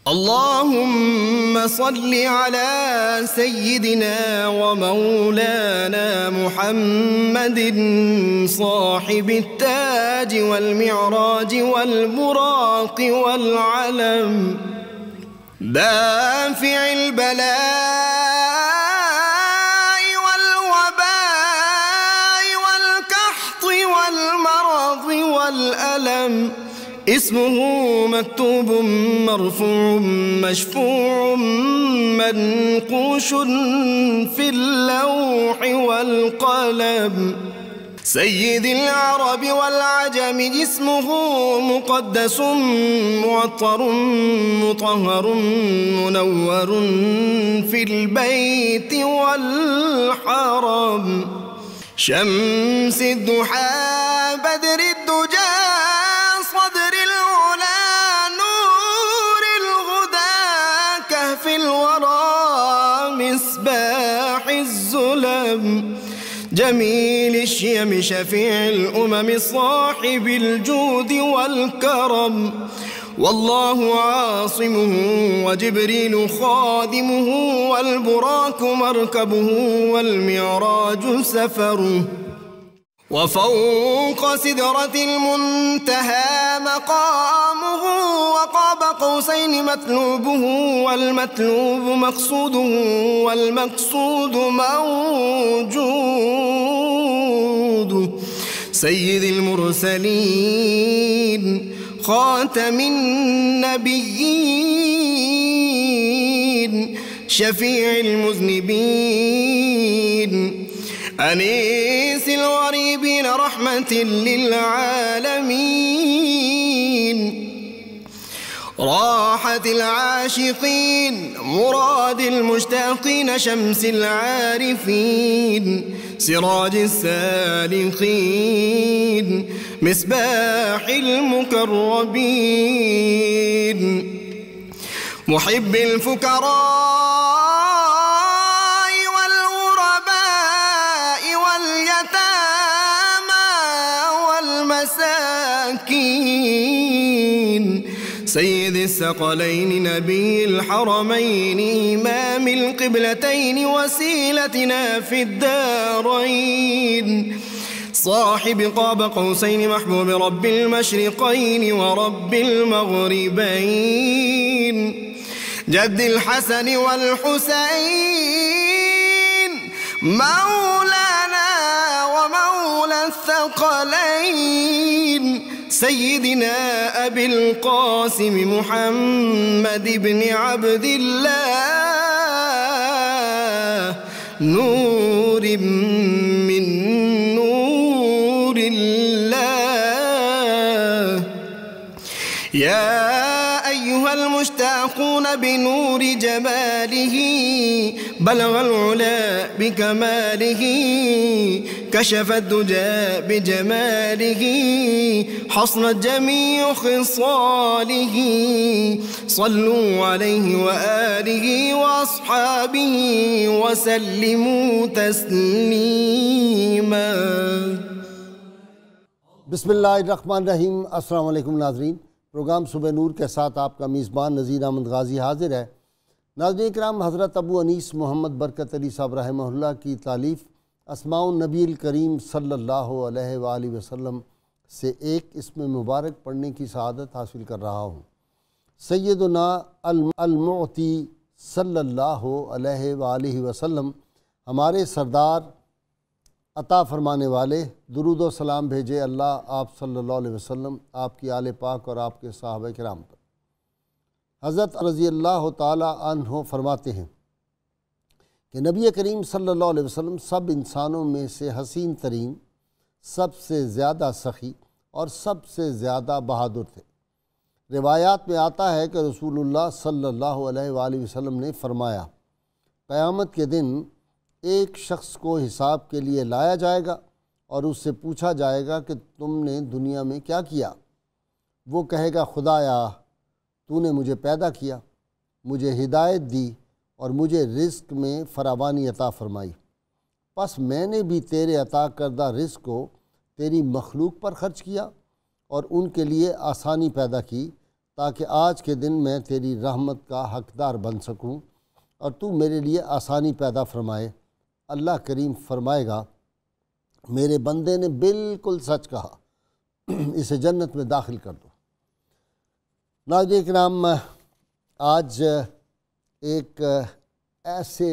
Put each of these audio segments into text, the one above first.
اللهم صل على سيدنا ومولانا محمد صاحب التاج والمعراج والبراق والعلم دافع البلاء والوباء والكحط والمرض والألم اسمه مكتوب مرفوع مشفوع منقوش في اللوح والقلم سيد العرب والعجم اسمه مقدس معطر مطهر منور في البيت والحرم شمس الضحى بدر الدجى صدر العلا نور الهدى كهف الورى مصباح الظلم جميل الشيم شفيع الأمم صاحب الجود والكرم والله عاصمه وجبريل خادمه والبراك مركبه والمعراج سفره وفوق سدرة المنتهى مقامه وقاب قوسين مطلوبه والمطلوب مقصوده والمقصود موجود سيد المرسلين خاتم النبيين شفيع المذنبين أنيس الغريبين رحمة للعالمين راحة العاشقين مراد المشتاقين شمس العارفين سراج السالخين مصباح المقربين محب الفكراء سيد الثقلين نبي الحرمين إمام القبلتين وسيلتنا في الدارين صاحب قاب قوسين محبوب رب المشرقين ورب المغربين جد الحسن والحسين مولانا ومولى الثقلين سيدنا أبي القاسم محمد بن عبد الله نور من نور الله يا أيها المشتاقون بنور جماله بلغ العلا بكماله كشف الدجى بجماله حصنت جميع خصاله صلوا عليه وآله وأصحابه وسلموا تسليما بسم اللہ الرحمن الرحیم۔ السلام علیکم ناظرین، پروگرام صبح نور کے ساتھ آپ کا میزبان نذیر احمد غازی حاضر ہے۔ ناظرین کرام، حضرت ابو انیس محمد برکت علی صاحب رحمہ اللہ کی تالیف اسماء النبی الکریم صلی اللہ علیہ وآلہ وسلم سے ایک اسم مبارک پڑھنے کی سعادت حاصل کر رہا ہوں۔ سیدنا المعطی صلی اللہ علیہ وآلہ وسلم ہمارے سردار عطا فرمانے والے، درود و سلام بھیجے اللہ آپ صلی اللہ علیہ وسلم، آپ کی آل پاک اور آپ کے صحابہ کرام پر۔ حضرت رضی اللہ تعالی عنہ فرماتے ہیں کہ نبی کریم صلی اللہ علیہ وسلم سب انسانوں میں سے حسین ترین، سب سے زیادہ سخی اور سب سے زیادہ بہادر تھے۔ روایات میں آتا ہے کہ رسول اللہ صلی اللہ علیہ وآلہ وسلم نے فرمایا، قیامت کے دن ایک شخص کو حساب کے لیے لایا جائے گا اور اس سے پوچھا جائے گا کہ تم نے دنیا میں کیا کیا؟ وہ کہے گا، خدایا تو نے مجھے پیدا کیا، مجھے ہدایت دی اور مجھے رزق میں فراوانی عطا فرمائی، پس میں نے بھی تیرے عطا کردہ رزق کو تیری مخلوق پر خرچ کیا اور ان کے لیے آسانی پیدا کی تاکہ آج کے دن میں تیری رحمت کا حقدار بن سکوں اور تو میرے لیے آسانی پیدا فرمائے۔ اللہ کریم فرمائے گا میرے بندے نے بالکل سچ کہا، اسے جنت میں داخل کر دو۔ ناظرین کرام، آج ایک ایسے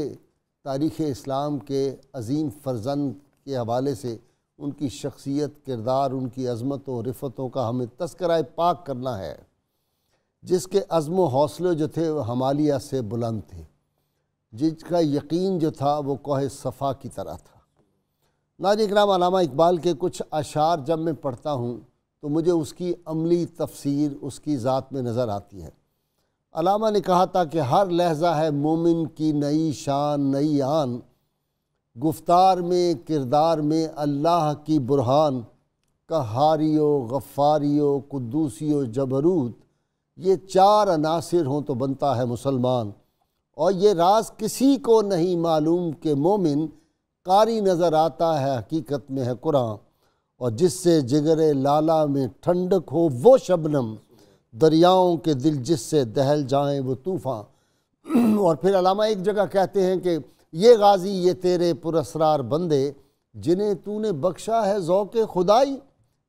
تاریخ اسلام کے عظیم فرزند کے حوالے سے ان کی شخصیت، کردار، ان کی عظمتوں و رفتوں کا ہمیں تذکرہ پاک کرنا ہے، جس کے عزم و حوصلے جو تھے وہ ہمالیہ سے بلند تھے، جس کا یقین جو تھا وہ کوہ صفا کی طرح تھا۔ ناظرین کرام، علامہ اقبال کے کچھ اشعار جب میں پڑھتا ہوں تو مجھے اس کی عملی تفسیر اس کی ذات میں نظر آتی ہے۔ علامہ نے کہا تھا کہ ہر لحظہ ہے مومن کی نئی شان نئی آن، گفتار میں کردار میں اللہ کی برہان، قہاریو غفاریو قدوسیو جبروت، یہ چار عناصر ہوں تو بنتا ہے مسلمان، اور یہ راز کسی کو نہیں معلوم کہ مومن قاری نظر آتا ہے حقیقت میں ہے قرآن، اور جس سے جگر لالا میں ٹھنڈک ہو وہ شبنم، دریاؤں کے دل جس سے دہل جائیں وہ طوفان۔ اور پھر علامہ ایک جگہ کہتے ہیں کہ یہ غازی یہ تیرے پراسرار بندے، جنہیں تو نے بخشا ہے ذوق خدائی،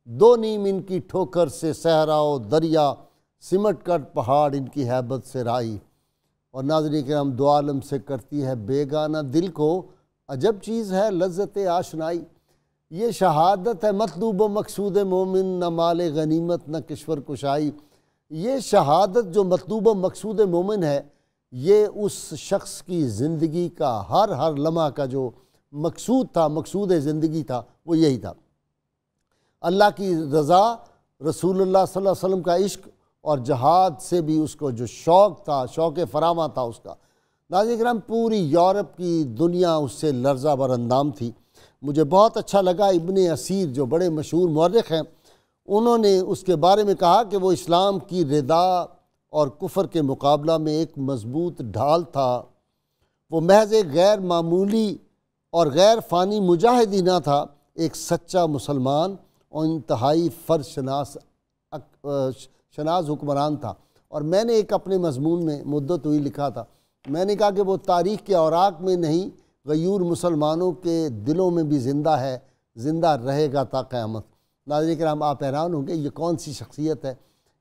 دو نیم ان کی ٹھوکر سے صحرا و دریا، سمٹ کر پہاڑ ان کی ہیبت سے رائی۔ اور ناظرین کرام، دو عالم سے کرتی ہے بیگانہ دل کو، عجب چیز ہے لذت آشنائی۔ یہ شہادت ہے مطلوب و مقصود مومن، نہ مال غنیمت نہ کشور کشائی۔ یہ شہادت جو مطلوب و مقصود مومن ہے، یہ اس شخص کی زندگی کا ہر لمحہ کا جو مقصود تھا، مقصود زندگی تھا، وہ یہی تھا، اللہ کی رضا، رسول اللہ صلی اللہ علیہ وسلم کا عشق، اور جہاد سے بھی اس کو جو شوق تھا، شوق فراواں تھا اس کا۔ ناظرین کرام، پوری یورپ کی دنیا اس سے لرزہ بر اندام تھی۔ مجھے بہت اچھا لگا، ابن اسیر جو بڑے مشہور مورخ ہیں، انہوں نے اس کے بارے میں کہا کہ وہ اسلام کی ردا اور کفر کے مقابلہ میں ایک مضبوط ڈھال تھا۔ وہ محض ایک غیر معمولی اور غیر فانی مجاہد ہی نہ تھا، ایک سچا مسلمان اور انتہائی فرض شناس حکمران تھا۔ اور میں نے ایک اپنے مضمون میں مدت ہوئی لکھا تھا، میں نے کہا کہ وہ تاریخ کے اوراق میں نہیں، غیور مسلمانوں کے دلوں میں بھی زندہ ہے، زندہ رہے گا تا قیامت۔ ناظرین کرام، آپ حیران ہوں گے یہ کون سی شخصیت ہے؟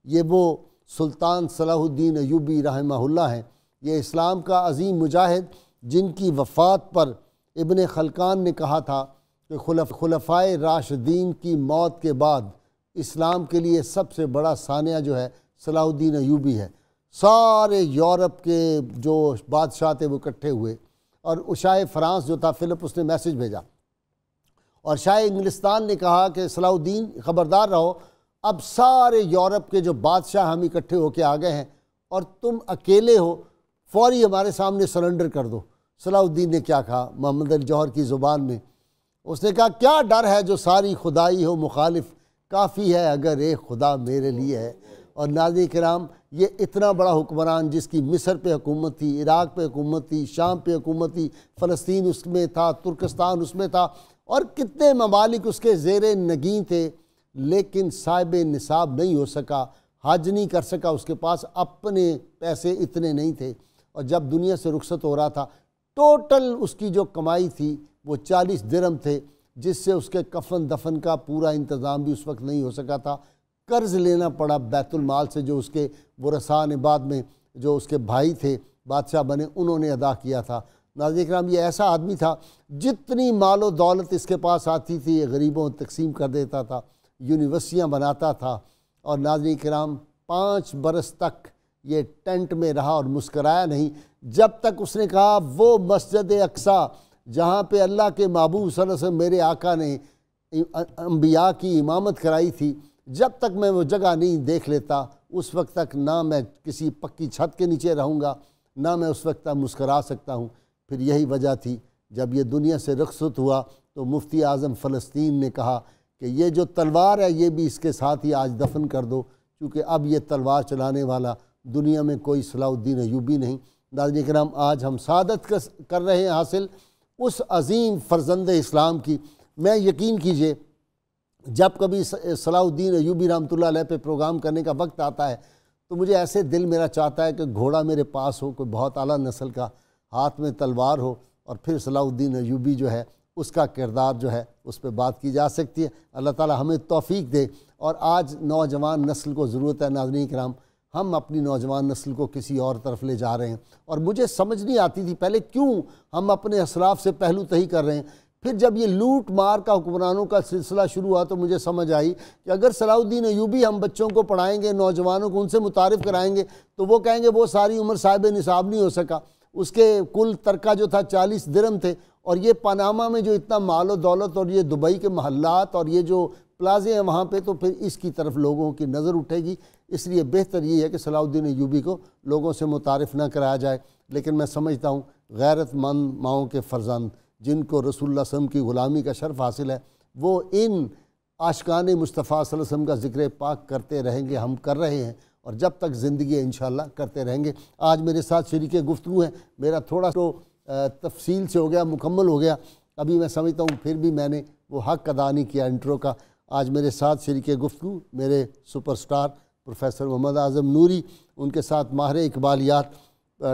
یہ وہ سلطان صلاح الدین ایوبی رحمہ اللہ ہیں۔ یہ اسلام کا عظیم مجاہد، جن کی وفات پر ابن خلقان نے کہا تھا کہ خلفائے راشدین کی موت کے بعد اسلام کے لیے سب سے بڑا سانحہ جو ہے صلاح الدین ایوبی ہے۔ سارے یورپ کے جو بادشاہ تھے وہ اکٹھے ہوئے، اور شاہ فرانس جو تھا فلپ، اس نے میسج بھیجا، اور شاہ انگلستان نے کہا کہ صلاح الدین خبردار رہو، اب سارے یورپ کے جو بادشاہ ہم اکٹھے ہو کے آ گئے ہیں اور تم اکیلے ہو، فوری ہمارے سامنے سرنڈر کر دو۔ صلاح الدین نے کیا کہا محمد الجوہر کی زبان میں؟ اس نے کہا کیا ڈر ہے جو ساری خدائی ہو مخالف، کافی ہے اگر ایک خدا میرے لیے ہے۔ اور ناظرین کرام، یہ اتنا بڑا حکمران جس کی مصر پہ حکومت تھی، عراق پہ حکومت تھی، شام پہ حکومت تھی، فلسطین اس میں تھا، ترکستان اس میں تھا، اور کتنے ممالک اس کے زیر نگین تھے، لیکن صاحب نصاب نہیں ہو سکا، حج نہیں کر سکا، اس کے پاس اپنے پیسے اتنے نہیں تھے۔ اور جب دنیا سے رخصت ہو رہا تھا، ٹوٹل اس کی جو کمائی تھی وہ 40 درہم تھے، جس سے اس کے کفن دفن کا پورا انتظام بھی اس وقت نہیں ہو سکا تھا۔ قرض لینا پڑا بیت المال سے، جو اس کے ورثاء نے بعد میں جو اس کے بھائی تھے بادشاہ بنے، انہوں نے ادا کیا تھا۔ ناظرین کرام، یہ ایسا آدمی تھا، جتنی مال و دولت اس کے پاس آتی تھی یہ غریبوں تقسیم کر دیتا تھا، یونیورسٹیاں بناتا تھا۔ اور ناظرین کرام، 5 برس تک یہ ٹینٹ میں رہا اور مسکرایا نہیں، جب تک اس نے کہا وہ مسجد اقصیٰ جہاں پہ اللہ کے محبوب صلی اللہ علیہ وسلم میرے آقا نے انبیاء کی امامت کرائی تھی، جب تک میں وہ جگہ نہیں دیکھ لیتا اس وقت تک نہ میں کسی پکی چھت کے نیچے رہوں گا، نہ میں اس وقت تک مسکرا سکتا ہوں۔ پھر یہی وجہ تھی، جب یہ دنیا سے رخصت ہوا تو مفتی اعظم فلسطین نے کہا کہ یہ جو تلوار ہے یہ بھی اس کے ساتھ ہی آج دفن کر دو، کیونکہ اب یہ تلوار چلانے والا دنیا میں کوئی صلاح الدین ایوبی نہیں۔ ناظرین کرام، آج ہم سعادت کر رہے ہیں حاصل اس عظیم فرزند اسلام کی۔ میں یقین کیجئے جب کبھی صلاح الدین ایوبی رحمۃ اللہ علیہ پہ پروگرام کرنے کا وقت آتا ہے تو مجھے ایسے دل میرا چاہتا ہے کہ گھوڑا میرے پاس ہو، کوئی بہت اعلیٰ نسل کا، ہاتھ میں تلوار ہو، اور پھر صلاح الدین ایوبی جو ہے اس کا کردار جو ہے اس پہ بات کی جا سکتی ہے۔ اللہ تعالی ہمیں توفیق دے۔ اور آج نوجوان نسل کو ضرورت ہے ناظرین کرام، ہم اپنی نوجوان نسل کو کسی اور طرف لے جا رہے ہیں، اور مجھے سمجھ نہیں آتی تھی پہلے کیوں ہم اپنے اسلاف سے پہلو تہی کر رہے ہیں۔ پھر جب یہ لوٹ مار کا حکمرانوں کا سلسلہ شروع ہوا تو مجھے سمجھ آئی کہ اگر صلاح الدین ایوبی ہم بچوں کو پڑھائیں گے، نوجوانوں کو ان سے متعارف کرائیں گے، تو وہ کہیں گے وہ ساری عمر صاحب نصاب نہیں ہو سکا، اس کے کل ترکہ جو تھا 40 درہم تھے، اور یہ پاناما میں جو اتنا مال و دولت، اور یہ دبئی کے محلات اور یہ جو پلازے ہیں وہاں پہ، تو پھر اس کی طرف لوگوں کی نظر اٹھے گی۔ اس لیے بہتر یہ ہے کہ صلاح الدین ایوبی کو لوگوں سے متعارف نہ کرایا جائے۔ لیکن میں سمجھتا ہوں غیرت مند ماؤں کے فرزند جن کو رسول اللہ صلی اللہ علیہ وسلم کی غلامی کا شرف حاصل ہے، وہ ان عاشقان مصطفیٰ صلی اللہ علیہ وسلم کا ذکر پاک کرتے رہیں گے، ہم کر رہے ہیں، اور جب تک زندگی ہے انشاءاللہ کرتے رہیں گے۔ آج میرے ساتھ شریک گفتگو ہیں، میرا تھوڑا تو تفصیل سے ہو گیا، مکمل ہو گیا، ابھی میں سمجھتا ہوں پھر بھی میں نے وہ حق ادا نہیں کیا انٹرو کا۔ آج میرے ساتھ شریک گفتگو میرے super star professor Muhammad Azam نوری، ان کے ساتھ ماہر اقبالیات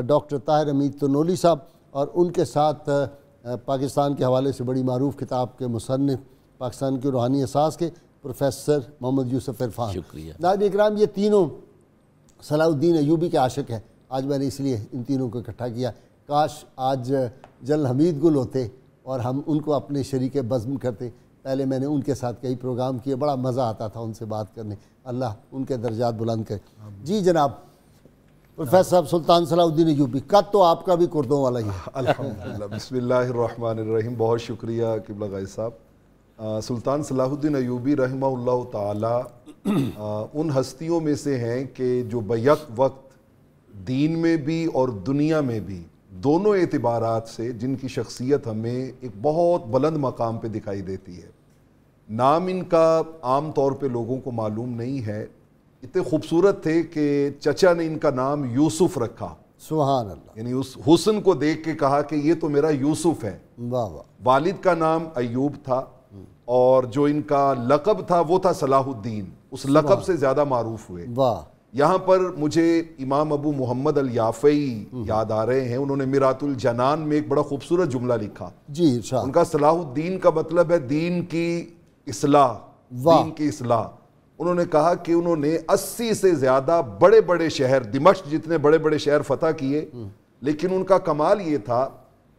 ڈاکٹر طاہر حمید تنولی صاحب، اور ان کے ساتھ پاکستان کے حوالے سے بڑی معروف کتاب کے مصنف، پاکستان کے روحانی اساس کے پروفیسر محمد یوسف عرفان۔ شکریہ۔ ناظرین اکرام، یہ تینوں صلاح الدین ایوبی کے عاشق ہیں۔ آج میں نے اس لیے ان تینوں کو اکٹھا کیا۔ کاش آج جنرل حمید گل ہوتے اور ہم ان کو اپنے شریک بزم کرتے۔ پہلے میں نے ان کے ساتھ کئی پروگرام کیے، بڑا مزہ آتا تھا ان سے بات کرنے۔ اللہ ان کے درجات بلند کرے۔ جی جناب پروفیسر صاحب، سلطان صلاح الدین ایوبی، قد تو آپ کا بھی کردوں والا ہی ہے۔ الحمدللہ، بسم اللہ الرحمن الرحیم۔ بہت شکریہ قبلہ غازی صاحب۔ سلطان صلاح الدین ایوبی رحمہ اللہ تعالی ان ہستیوں میں سے ہیں کہ جو بیک وقت دین میں بھی اور دنیا میں بھی دونوں اعتبارات سے جن کی شخصیت ہمیں ایک بہت بلند مقام پہ دکھائی دیتی ہے۔ نام ان کا عام طور پہ لوگوں کو معلوم نہیں ہے، اتنے خوبصورت تھے کہ چچا نے ان کا نام یوسف رکھا، سبحان اللہ، یعنی اس حسن کو دیکھ کے کہا کہ یہ تو میرا یوسف ہے۔ واہ واہ۔ والد کا نام ایوب تھا، اور جو ان کا لقب تھا وہ تھا صلاح الدین، اس لقب سے زیادہ معروف ہوئے۔ واہ۔ یہاں پر مجھے امام ابو محمد الیافعی یاد آ رہے ہیں، انہوں نے میرات الجنان میں ایک بڑا خوبصورت جملہ لکھا۔ جی ارشاد۔ ان کا صلاح الدین کا مطلب ہے دین کی اصلاح، دین کی اصلاح۔ انہوں نے کہا کہ انہوں نے 80 سے زیادہ بڑے بڑے شہر، دمشق جتنے بڑے بڑے شہر فتح کیے، لیکن ان کا کمال یہ تھا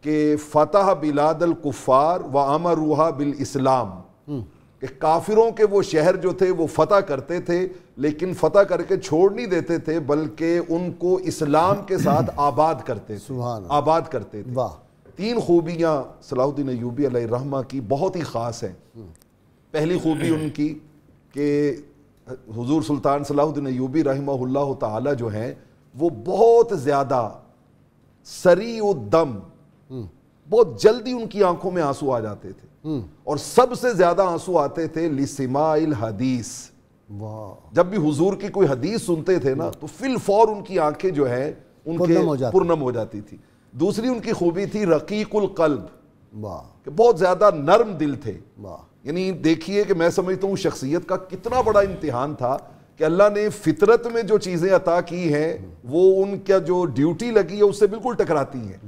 کہ فتح بلاد الکفار وامروها بالاسلام، کہ کافروں کے وہ شہر جو تھے وہ فتح کرتے تھے، لیکن فتح کر کے چھوڑ نہیں دیتے تھے، بلکہ ان کو اسلام کے ساتھ آباد کرتے تھے، آباد کرتے تھے۔ تین خوبیاں صلاح الدین ایوبی علیہ الرحمہ کی بہت ہی خاص ہیں۔ پہلی خوبی ان کی کہ حضور سلطان صلاح الدین ایوبی رحمہ اللہ تعالی جو ہیں وہ بہت زیادہ سریع الدم، بہت جلدی ان کی آنکھوں میں آنسو آ جاتے تھے، اور سب سے زیادہ آنسو آتے تھے لسماع الحدیث۔ جب بھی حضور کی کوئی حدیث سنتے تھے نا تو فی الفور ان کی آنکھیں جو ہیں ان کے پرنم ہو جاتی تھی۔ دوسری ان کی خوبی تھی رقیق القلب، کہ بہت زیادہ نرم دل تھے۔ یعنی دیکھیے کہ میں سمجھتا ہوں شخصیت کا کتنا بڑا امتحان تھا کہ اللہ نے فطرت میں جو چیزیں عطا کی ہیں وہ ان کا جو ڈیوٹی لگی ہے اس سے بالکل ٹکراتی ہیں۔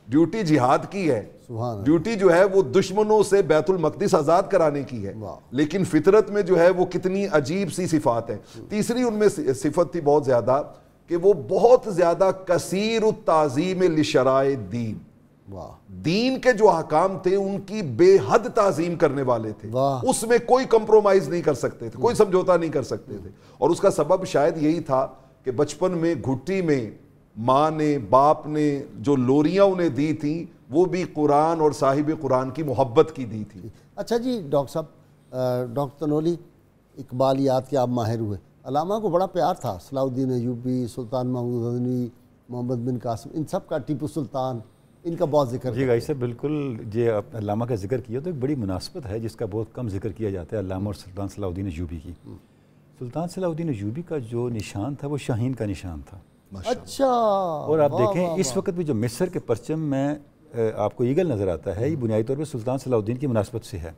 ڈیوٹی جہاد کی ہے، ڈیوٹی جو ہے وہ دشمنوں سے بیت المقدس آزاد کرانے کی ہے، لیکن فطرت میں جو ہے وہ کتنی عجیب سی صفات ہیں۔ تیسری ان میں صفت تھی بہت زیادہ کہ وہ بہت زیادہ کثیر التعظیم لشرائع الدین، دین کے جو احکام تھے ان کی بے حد تعظیم کرنے والے تھے، اس میں کوئی کمپرومائز نہیں کر سکتے تھے، کوئی سمجھوتا نہیں کر سکتے تھے۔ اور اس کا سبب شاید یہی تھا کہ بچپن میں گھٹی میں ماں نے، باپ نے جو لوریاں انہیں دی تھیں وہ بھی قرآن اور صاحب قرآن کی محبت کی دی تھی۔ اچھا جی ڈاکٹر صاحب، ڈاکٹر تنولی، اقبالیات کے آپ ماہر ہوئے، علامہ کو بڑا پیار تھا، صلاح الدین ایوبی، سلطان محمود غزنوی، محمد بن قاسم، ان سب کا، ٹیپو سلطان، ان کا بہت ذکر۔ جی غازی صاحب، بالکل یہ علامہ کا ذکر کیا تو ایک بڑی مناسبت ہے جس کا بہت کم ذکر کیا جاتا ہے علامہ اور سلطان صلاح الدین ایوبی کی۔ سلطان صلاح الدین ایوبی کا جو نشان تھا وہ شاہین کا نشان تھا۔ اچھا، اور آپ دیکھیں اس وقت بھی جو مصر کے پرچم میں آپ کو ایگل نظر آتا ہے، یہ بنیادی طور پر سلطان صلاح الدین کی مناسبت سے ہے۔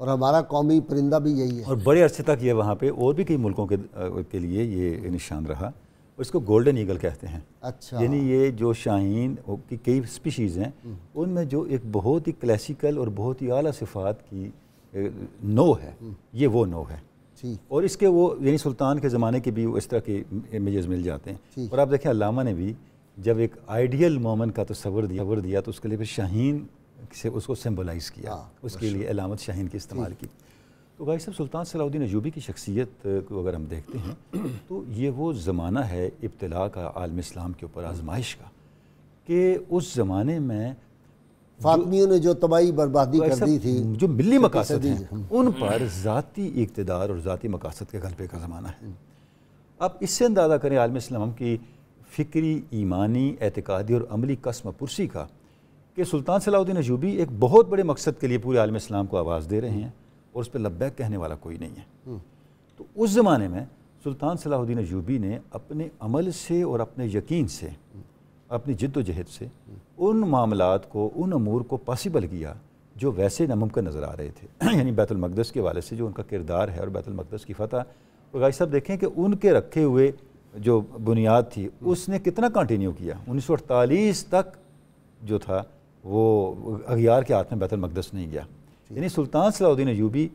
اور ہمارا قومی پرندہ بھی یہی ہے. اور بڑے عرصے تک یہ وہاں پہ اور بھی کئی ملکوں کے لیے یہ نشان رہا. اس کو گولڈن ایگل کہتے ہیں. اچھا. یعنی یہ جو شاہین کی کئی سپیشیز ہیں ان میں جو ایک بہت ہی کلاسیکل اور بہت ہی اعلیٰ صفات کی نو ہے، یہ وہ نو ہے. اور اس کے وہ یعنی سلطان کے زمانے کے بھی اس طرح کے امیجز مل جاتے ہیں. اور آپ دیکھیں علامہ نے بھی جب ایک آئیڈیل مومن کا تصور دیا تو اس کے لیے پھر شاہین سے اس کو سمبلائز کیا، اس کے لیے علامت شاہین کی استعمال کی. تو بھائی صاحب صلطان صلاح الدین ایوبی کی شخصیت کو اگر ہم دیکھتے ہیں تو یہ وہ زمانہ ہے ابتلاء کا عالم اسلام کے اوپر آزمائش کا، کہ اس زمانے میں فاطمیوں نے جو تباہی بربادی کر دی تھی، جو ملی مقاصد ہیں ان پر ذاتی اقتدار اور ذاتی مقاصد کے غلبے کا زمانہ ہے. اب اس سے اندازہ کریں عالم اسلام کی فکری، ایمانی، اعتقادی اور عملی قسم پرسی کا، کہ سلطان صلاح الدین ایوبی ایک بہت بڑے مقصد کے لیے پورے عالم اسلام کو آواز دے رہے ہیں اور اس پہ لبیک کہنے والا کوئی نہیں ہے. تو اس زمانے میں سلطان صلاح الدین ایوبی نے اپنے عمل سے اور اپنے یقین سے، اپنی جد و جہد سے ان معاملات کو، ان امور کو پاسبل کیا جو ویسے ناممکن نظر آ رہے تھے. یعنی بیت المقدس کے حوالے سے جو ان کا کردار ہے اور بیت المقدس کی فتح، اور بھائی صاحب دیکھیں کہ ان کے رکھے ہوئے جو بنیاد تھی اس نے کتنا کنٹینیو کیا. 1948 تک جو تھا وہ اغیار کے ہاتھ میں بیت المقدس نہیں گیا. یعنی سلطان صلاح الدین ایوبی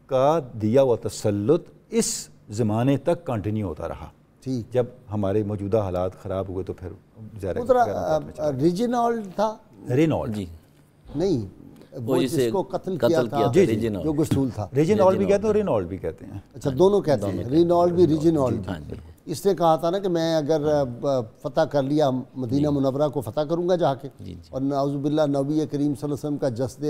کا دیا ہوا تسلط اس زمانے تک کنٹینیو ہوتا رہا. جب ہمارے موجودہ حالات خراب ہوئے تو پھر ریجینالڈ تھا، رینالڈ جی نہیں وہ جس کو قتل کیا تھا، جو گسٹول تھا، ریجینالڈ بھی کہتے ہیں اور رینالڈ بھی کہتے ہیں. اچھا دونوں کہتے ہیں، رینالڈ بھی ریجینالڈ بھی. اس نے کہا تھا نا کہ میں اگر فتح کر لیا مدینہ منورہ کو فتح کروں گا جا کے، اور نعوذ باللہ نبی کریم صلی اللہ علیہ وسلم کا جسد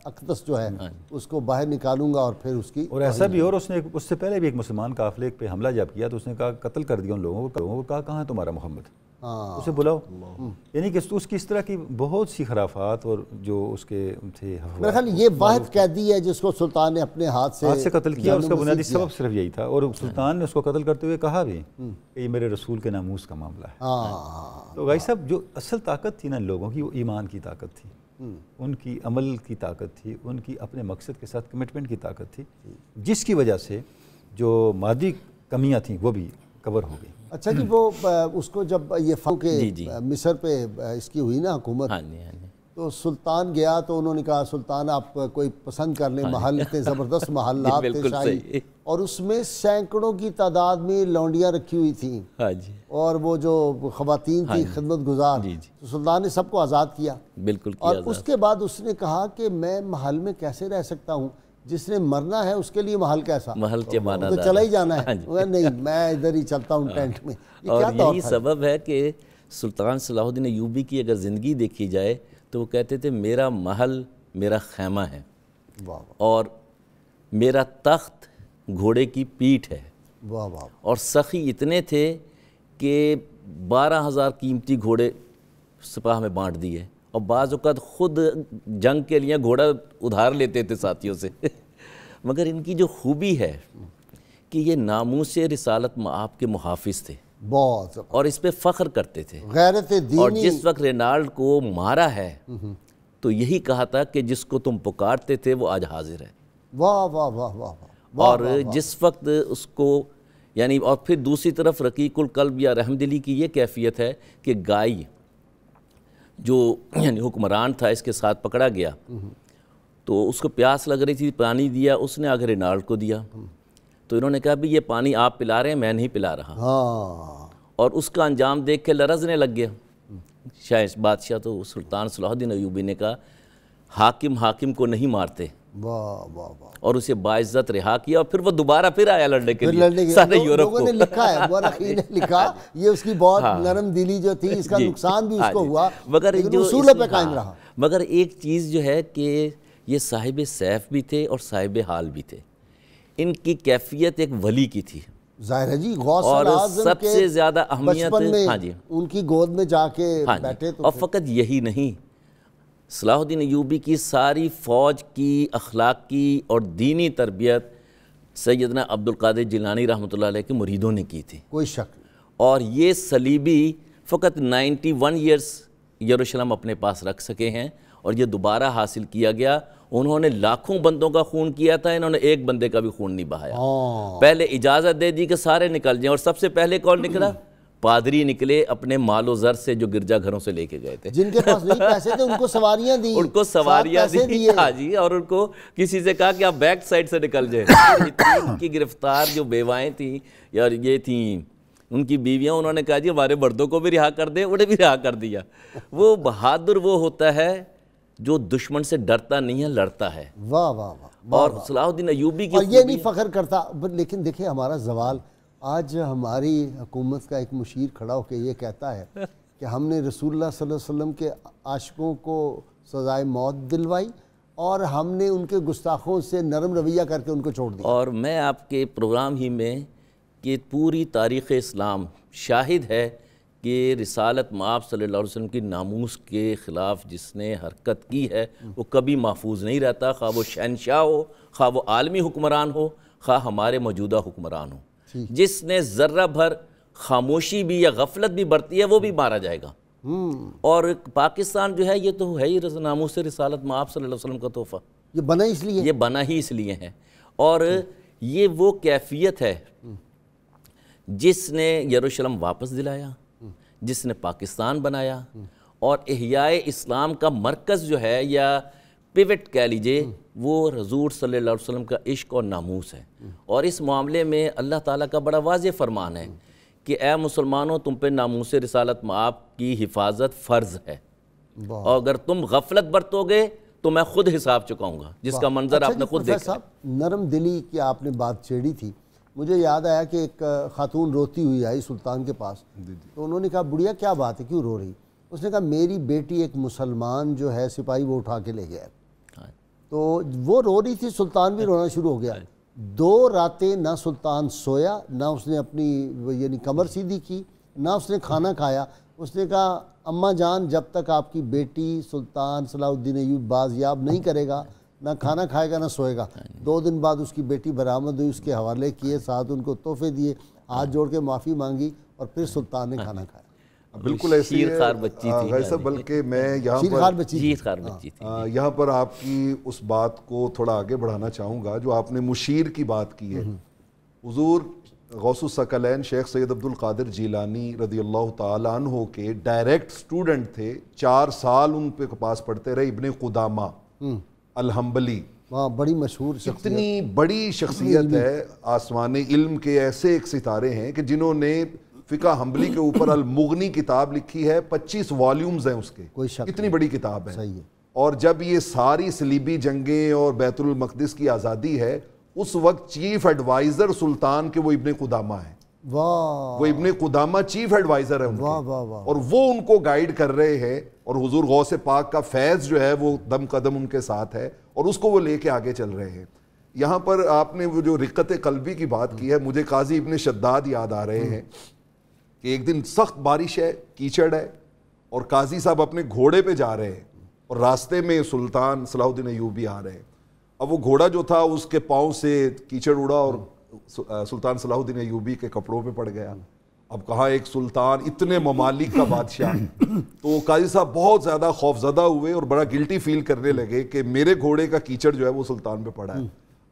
اقدس جو ہے اس کو باہر نکالوں گا اور پھر اس کی. اور ایسا بھی، اور اس نے اس سے پہلے بھی ایک مسلمان قافلے پہ حملہ جب کیا تو اس نے کہا قتل کر دیا ان لوگوں کو، کہا کہاں ہے تمہارا محمد، اسے بلاؤ. یعنی کہ اس کی اس طرح کی بہت سی خرافات اور جو اس کے تھے. میرا خیال یہ واحد قیدی ہے جس کو سلطان نے اپنے ہاتھ سے قتل کیا. اس کا بنیادی سبب صرف یہی تھا، اور سلطان نے اس کو قتل کرتے ہوئے کہا بھی کہ یہ میرے رسول کے ناموس کا معاملہ ہے. تو بھائی صاحب جو اصل طاقت تھی نا ان لوگوں کی، وہ ایمان کی طاقت تھی، ان کی عمل کی طاقت تھی، ان کی اپنے مقصد کے ساتھ کمٹمنٹ کی طاقت تھی، جس کی وجہ سے جو مادی کمیاں تھیں وہ بھی کور ہو گئی. اچھا جی، وہ اس کو جب یہ کے مصر پہ اس کی ہوئی نا حکومت، تو سلطان گیا تو انہوں نے کہا سلطان آپ کوئی پسند کر لیں، محل تھے، زبردست محلات تھے شاہی، اور اس میں سینکڑوں کی تعداد میں لونڈیاں رکھی ہوئی تھیں اور وہ جو خواتین تھی خدمت گزار، تو سلطان نے سب کو آزاد کیا. بالکل. اور اس کے بعد اس نے کہا کہ میں محل میں کیسے رہ سکتا ہوں، جس نے مرنا ہے اس کے لیے محل کیسا، محل کے معنی تو چلا ہی جانا ہے. نہیں میں ادھر ہی چلتا ہوں ٹینٹ میں. اور یہی سبب ہے کہ سلطان صلاح الدین ایوبی کی اگر زندگی دیکھی جائے تو وہ کہتے تھے میرا محل میرا خیمہ ہے اور میرا تخت گھوڑے کی پیٹھ ہے. اور سخی اتنے تھے کہ 12,000 قیمتی گھوڑے سپاہ میں بانٹ دیے، اور بعض اوقات خود جنگ کے لیے گھوڑا ادھار لیتے تھے ساتھیوں سے. مگر ان کی جو خوبی ہے کہ یہ ناموس رسالت آپ کے محافظ تھے بہت، اور اس پہ فخر کرتے تھے، غیرت دینی. اور جس وقت رینالڈ کو مارا ہے تو یہی کہا تھا کہ جس کو تم پکارتے تھے وہ آج حاضر ہے. واہ واہ واہ واہ. اور جس وقت اس کو یعنی، اور پھر دوسری طرف رقیق القلب یا رحم دلی کی یہ کیفیت ہے کہ گائی جو یعنی حکمران تھا اس کے ساتھ پکڑا گیا تو اس کو پیاس لگ رہی تھی، پانی دیا، اس نے آگے رینالڈ کو دیا. تو انہوں نے کہا بھی یہ پانی آپ پلا رہے ہیں، میں نہیں پلا رہا. اور اس کا انجام دیکھ کے لرزنے لگ گیا شاہ بادشاہ. تو سلطان صلاح الدین ایوبی نے کہا حاکم کو نہیں مارتے، اور اسے باعزت رہا کیا، اور پھر وہ دوبارہ پھر آیا لڑنے کے لیے. سارے یورپ کو لوگوں نے لکھا ہے، مورخین نے لکھا یہ اس کی بہت نرم دلی جو تھی، اس کا نقصان بھی اس کو ہوا، لیکن اصولوں پہ قائم رہا. مگر ایک چیز جو ہے کہ یہ صاحب سیف بھی تھے اور صاحب حال بھی تھے. ان کی کیفیت ایک ولی کی تھی، ظاہر ہے جی، غوث اعظم سب سے زیادہ اہمیت ان کی گود میں جا کے بیٹھے. اور فقط یہی نہیں، صلاح الدین ایوبی کی ساری فوج کی اخلاقی اور دینی تربیت سیدنا عبدالقادر جیلانی رحمۃ اللہ علیہ کے مریدوں نے کی تھی، کوئی شک نہیں. اور یہ صلیبی فقط 91 ایئرس یروشلم اپنے پاس رکھ سکے ہیں، اور یہ دوبارہ حاصل کیا گیا انہوں نے لاکھوں بندوں کا خون کیا تھا، انہوں نے ایک بندے کا بھی خون نہیں بہایا. پہلے اجازت دے دی کہ سارے نکل جائیں، اور سب سے پہلے کون نکلا؟ پادری نکلے اپنے مال و زر سے جو گرجا گھروں سے لے کے گئے تھے. جن کے پاس نہیں پیسے تھے ان کو سواریاں دی، ان کو سواریاں دی. ہاں جی، اور ان کو کسی سے کہا کہ آپ بیک سائڈ سے نکل جائیں. ان کی گرفتار جو بیوائیں تھیں یا یہ تھیں ان کی بیویاں، انہوں نے کہا جی ہمارے مردوں کو بھی رہا کر دیں، انہیں بھی رہا کر دیا. وہ بہادر وہ ہوتا ہے جو دشمن سے ڈرتا نہیں ہے، لڑتا ہے. واہ واہ واہ. اور صلاح الدین ایوبی کی اور یہ نہیں فخر کرتا. لیکن دیکھیں ہمارا زوال، آج ہماری حکومت کا ایک مشیر کھڑا ہو کے یہ کہتا ہے کہ ہم نے رسول اللہ صلی اللہ علیہ وسلم کے عاشقوں کو سزائے موت دلوائی اور ہم نے ان کے گستاخوں سے نرم رویہ کر کے ان کو چھوڑ دیا. اور میں آپ کے پروگرام ہی میں کہ پوری تاریخ اسلام شاہد ہے کہ رسالت مآب صلی اللہ علیہ وسلم کی ناموس کے خلاف جس نے حرکت کی ہے وہ کبھی محفوظ نہیں رہتا، خواہ وہ شہنشاہ ہو، خواہ وہ عالمی حکمران ہو، خواہ ہمارے موجودہ حکمران ہو. جس نے ذرہ بھر خاموشی بھی یا غفلت بھی برتی ہے وہ بھی مارا جائے گا. اور پاکستان جو ہے یہ تو ہے ہی ناموس رسالت مآب صلی اللہ علیہ وسلم کا تحفہ. یہ بنا اس لیے، یہ بنا ہی اس لیے ہے. اور یہ وہ کیفیت ہے جس نے یروشلم واپس دلایا، جس نے پاکستان بنایا، اور احیاء اسلام کا مرکز جو ہے یا پیوٹ کہہ لیجئے وہ حضور صلی اللہ علیہ وسلم کا عشق اور ناموس ہے. اور اس معاملے میں اللہ تعالیٰ کا بڑا واضح فرمان ہے کہ اے مسلمانوں تم پہ ناموس رسالت مآب کی حفاظت فرض ہے، اور اگر تم غفلت برتو گے تو میں خود حساب چکاؤں گا، جس کا منظر آپ نے خود دیکھا. نرم دلی کی آپ نے بات چھیڑی تھی، مجھے یاد آیا کہ ایک خاتون روتی ہوئی آئی سلطان کے پاس، تو انہوں نے کہا بڑھیا کیا بات ہے، کیوں رو رہی؟ اس نے کہا میری بیٹی ایک مسلمان جو ہے سپاہی وہ اٹھا کے لے گیا. تو وہ رو رہی تھی، سلطان بھی رونا شروع ہو گیا. 2 راتیں نہ سلطان سویا، نہ اس نے اپنی یعنی کمر سیدھی کی، نہ اس نے کھانا کھایا. اس نے کہا اماں جان جب تک آپ کی بیٹی سلطان صلاح الدین ایوب بازیاب نہیں کرے گا، نہ کھانا کھائے گا نہ سوئے گا. 2 دن بعد اس کی بیٹی برآمد ہوئی، اس کے حوالے کیے، ساتھ ان کو تحفے دیے، ہاتھ جوڑ کے معافی مانگی، اور پھر سلطان نے کھانا کھایا. بالکل ایسی شیر خوار بچی تھی غیث، بلکہ میں یہاں پر آپ کی اس بات کو تھوڑا آگے بڑھانا چاہوں گا جو آپ نے مشیر کی بات کی ہے. حضور غوث الثقلین شیخ سید عبد القادر جیلانی رضی اللہ تعالیٰ عنہ کے ڈائریکٹ سٹوڈنٹ تھے. 4 سال ان پہ پاس پڑھتے رہے ابن قدامہ الحنبلی. بڑی مشہور شخصیت، اتنی بڑی شخصیت ہے، آسمان علم کے ایسے ایک ستارے ہیں کہ جنہوں نے فقہ حنبلی کے اوپر المغنی کتاب لکھی ہے. 25 والیومز ہیں اس کے، اتنی بڑی کتاب ہے. اور جب یہ ساری صلیبی جنگیں اور بیت المقدس کی آزادی ہے، اس وقت چیف ایڈوائزر سلطان کے وہ ابن قدامہ ہیں. وہ ابن قدامہ چیف ایڈوائزر ہے ان کے، اور وہ ان کو گائیڈ کر رہے ہیں. اور حضور غوث پاک کا فیض جو ہے وہ دم قدم ان کے ساتھ ہے، اور اس کو وہ لے کے آگے چل رہے ہیں. یہاں پر آپ نے وہ جو رقت قلبی کی بات کی ہے، مجھے قاضی ابن شداد یاد آ رہے ہیں کہ ایک دن سخت بارش ہے، کیچڑ ہے، اور قاضی صاحب اپنے گھوڑے پہ جا رہے ہیں، اور راستے میں سلطان صلاح الدین ایوبی آ رہے ہیں. اب وہ گھوڑا جو تھا اس کے پاؤں سے کیچڑ اڑا اور سلطان صلاح الدین ایوبی کے کپڑوں پہ پڑ گیا. اب کہاں ایک سلطان، اتنے ممالک کا بادشاہ. تو قاضی صاحب بہت زیادہ خوف زدہ ہوئے اور بڑا گلٹی فیل کرنے لگے کہ میرے گھوڑے کا کیچڑ جو ہے وہ سلطان پہ پڑا ہے.